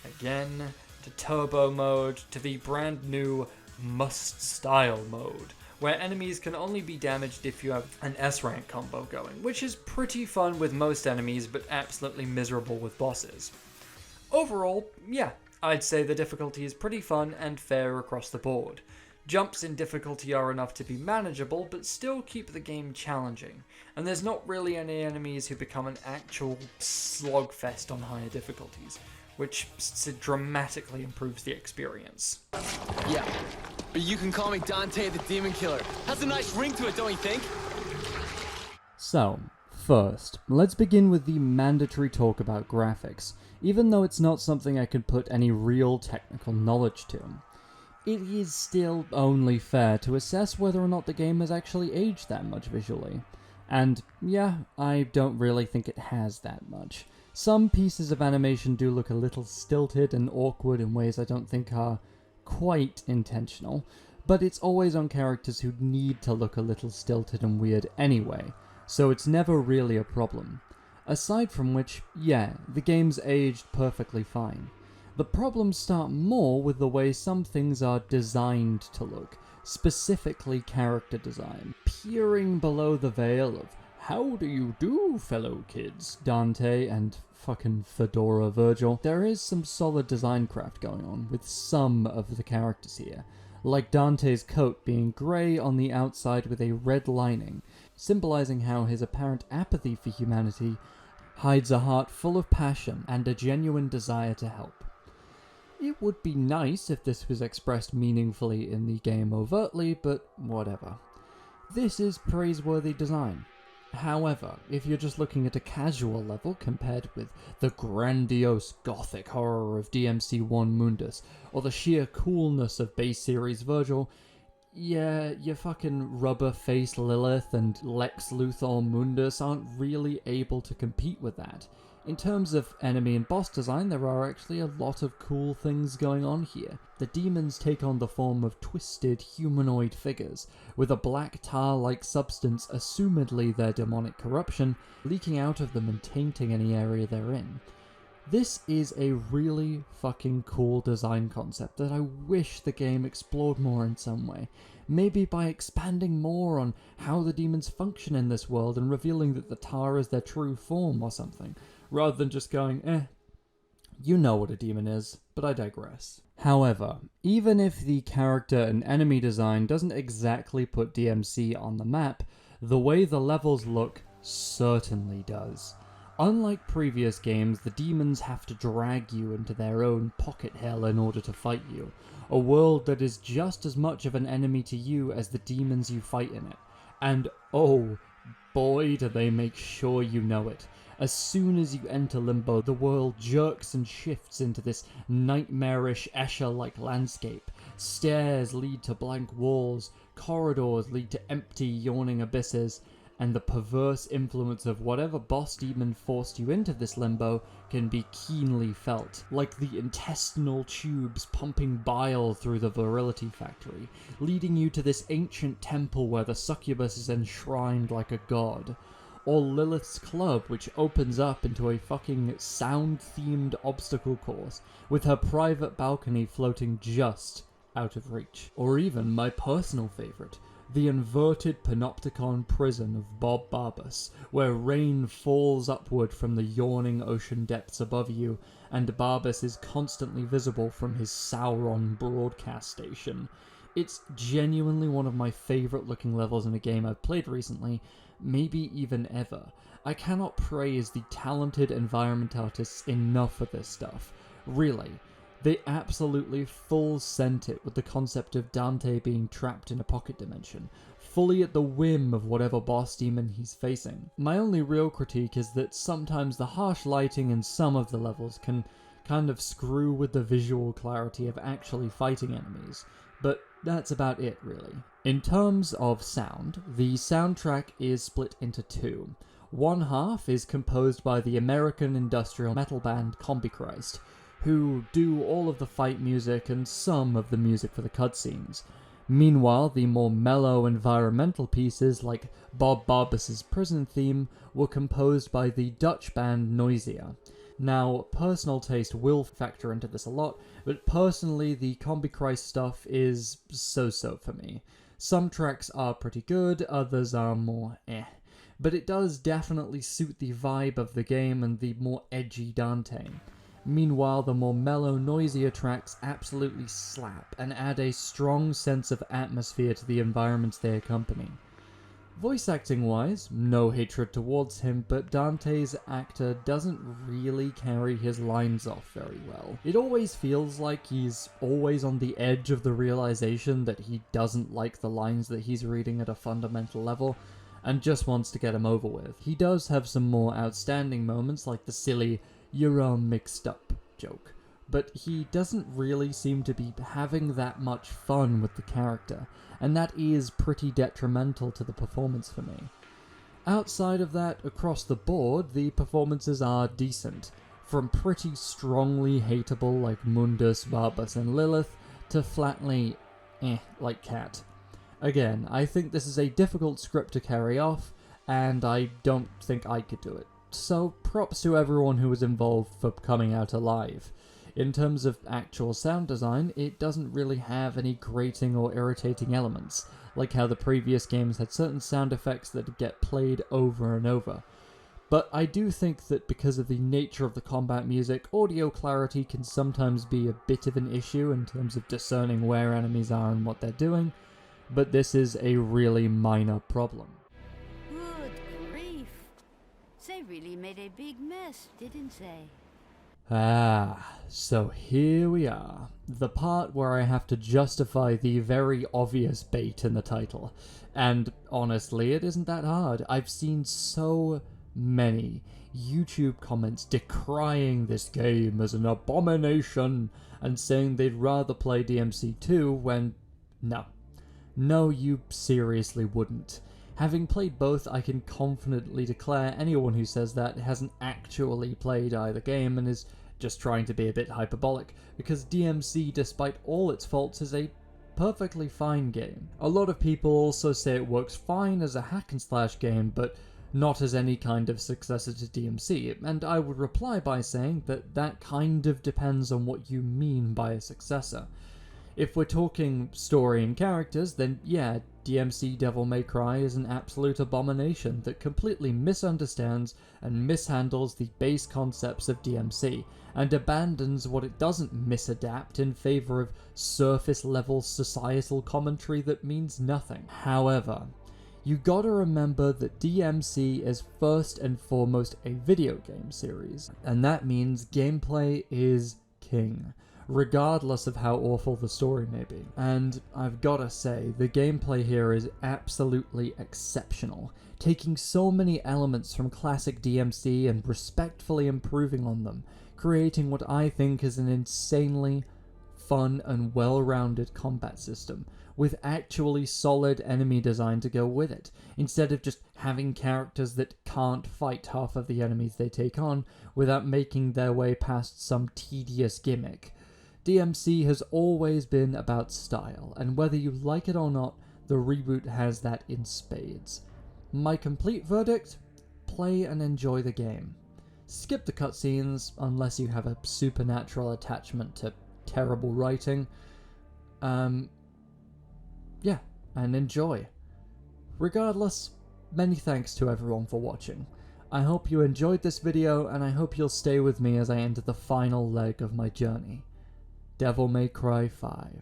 again, to Turbo mode, to the brand new Must Style mode, where enemies can only be damaged if you have an S-rank combo going, which is pretty fun with most enemies, but absolutely miserable with bosses. Overall, yeah, I'd say the difficulty is pretty fun and fair across the board. Jumps in difficulty are enough to be manageable, but still keep the game challenging, and there's not really any enemies who become an actual slogfest on higher difficulties, which dramatically improves the experience. Yeah, but you can call me Dante the Demon Killer. Has a nice ring to it, don't you think? So, first, let's begin with the mandatory talk about graphics, even though it's not something I could put any real technical knowledge to. It is still only fair to assess whether or not the game has actually aged that much visually. And yeah, I don't really think it has that much. Some pieces of animation do look a little stilted and awkward in ways I don't think are quite intentional, but it's always on characters who need to look a little stilted and weird anyway, so it's never really a problem. Aside from which, yeah, the game's aged perfectly fine. The problems start more with the way some things are designed to look, specifically character design. Peering below the veil of, "How do you do, fellow kids?" Dante and fucking Fedora Vergil, there is some solid design craft going on with some of the characters here. like Dante's coat being grey on the outside with a red lining, symbolizing how his apparent apathy for humanity hides a heart full of passion and a genuine desire to help. It would be nice if this was expressed meaningfully in the game overtly, but whatever. This is praiseworthy design. However, if you're just looking at a casual level compared with the grandiose gothic horror of DMC 1 Mundus, or the sheer coolness of base series Vergil, yeah, your fucking rubber-faced Lilith and Lex Luthor Mundus aren't really able to compete with that. In terms of enemy and boss design, there are actually a lot of cool things going on here. The demons take on the form of twisted humanoid figures, with a black tar-like substance, assumedly their demonic corruption, leaking out of them and tainting any area they're in. This is a really fucking cool design concept that I wish the game explored more in some way. Maybe by expanding more on how the demons function in this world and revealing that the tar is their true form or something, rather than just going, you know what a demon is, but I digress. However, even if the character and enemy design doesn't exactly put DMC on the map, the way the levels look certainly does. Unlike previous games, the demons have to drag you into their own pocket hell in order to fight you, a world that is just as much of an enemy to you as the demons you fight in it. And oh boy, do they make sure you know it. As soon as you enter Limbo, the world jerks and shifts into this nightmarish Escher-like landscape. Stairs lead to blank walls, corridors lead to empty, yawning abysses, and the perverse influence of whatever boss demon forced you into this limbo can be keenly felt, like the intestinal tubes pumping bile through the virility factory, leading you to this ancient temple where the succubus is enshrined like a god. Or Lilith's club, which opens up into a fucking sound-themed obstacle course, with her private balcony floating just out of reach. Or even my personal favourite, the inverted panopticon prison of Bob Barbas, where rain falls upward from the yawning ocean depths above you, and Barbas is constantly visible from his Sauron broadcast station. It's genuinely one of my favourite looking levels in a game I've played recently, maybe even ever. I cannot praise the talented environment artists enough for this stuff. Really. They absolutely full sent it with the concept of Dante being trapped in a pocket dimension, fully at the whim of whatever boss demon he's facing. My only real critique is that sometimes the harsh lighting in some of the levels can kind of screw with the visual clarity of actually fighting enemies, but that's about it really. In terms of sound, the soundtrack is split into two. One half is composed by the American industrial metal band Combichrist, who do all of the fight music and some of the music for the cutscenes. Meanwhile, the more mellow environmental pieces, like Bob Barbas's prison theme, were composed by the Dutch band Noisia. Now, personal taste will factor into this a lot, but personally, the Combichrist stuff is so-so for me. Some tracks are pretty good, others are more but it does definitely suit the vibe of the game and the more edgy Dante. Meanwhile, the more mellow, noisier tracks absolutely slap and add a strong sense of atmosphere to the environments they accompany. Voice acting wise, no hatred towards him, but Dante's actor doesn't really carry his lines off very well. It always feels like he's always on the edge of the realization that he doesn't like the lines that he's reading at a fundamental level, and just wants to get them over with. He does have some more outstanding moments, like the silly "you're all mixed up" joke, but he doesn't really seem to be having that much fun with the character, and that is pretty detrimental to the performance for me. Outside of that, across the board, the performances are decent, from pretty strongly hateable like Mundus, Barbas, and Lilith, to flatly like Cat. Again, I think this is a difficult script to carry off, and I don't think I could do it. So props to everyone who was involved for coming out alive. In terms of actual sound design, it doesn't really have any grating or irritating elements, like how the previous games had certain sound effects that get played over and over. But I do think that because of the nature of the combat music, audio clarity can sometimes be a bit of an issue in terms of discerning where enemies are and what they're doing, but this is a really minor problem. Good grief. They really made a big mess, didn't they? So here we are. The part where I have to justify the very obvious bait in the title. And honestly, it isn't that hard. I've seen so many YouTube comments decrying this game as an abomination and saying they'd rather play DMC 2 when... No, you seriously wouldn't. Having played both, I can confidently declare anyone who says that hasn't actually played either game and is just trying to be a bit hyperbolic, because DMC, despite all its faults, is a perfectly fine game. A lot of people also say it works fine as a hack and slash game, but not as any kind of successor to DMC, and I would reply by saying that that kind of depends on what you mean by a successor. If we're talking story and characters, then yeah, DMC Devil May Cry is an absolute abomination that completely misunderstands and mishandles the base concepts of DMC, and abandons what it doesn't misadapt in favour of surface-level societal commentary that means nothing. However, you gotta remember that DMC is first and foremost a video game series, and that means gameplay is king, regardless of how awful the story may be. And I've gotta say, the gameplay here is absolutely exceptional, taking so many elements from classic DMC and respectfully improving on them, creating what I think is an insanely fun and well-rounded combat system, with actually solid enemy design to go with it, instead of just having characters that can't fight half of the enemies they take on without making their way past some tedious gimmick. DMC has always been about style, and whether you like it or not, the reboot has that in spades. My complete verdict? Play and enjoy the game. Skip the cutscenes, unless you have a supernatural attachment to terrible writing. Yeah, and enjoy. Regardless, many thanks to everyone for watching. I hope you enjoyed this video, and I hope you'll stay with me as I enter the final leg of my journey. Devil May Cry 5.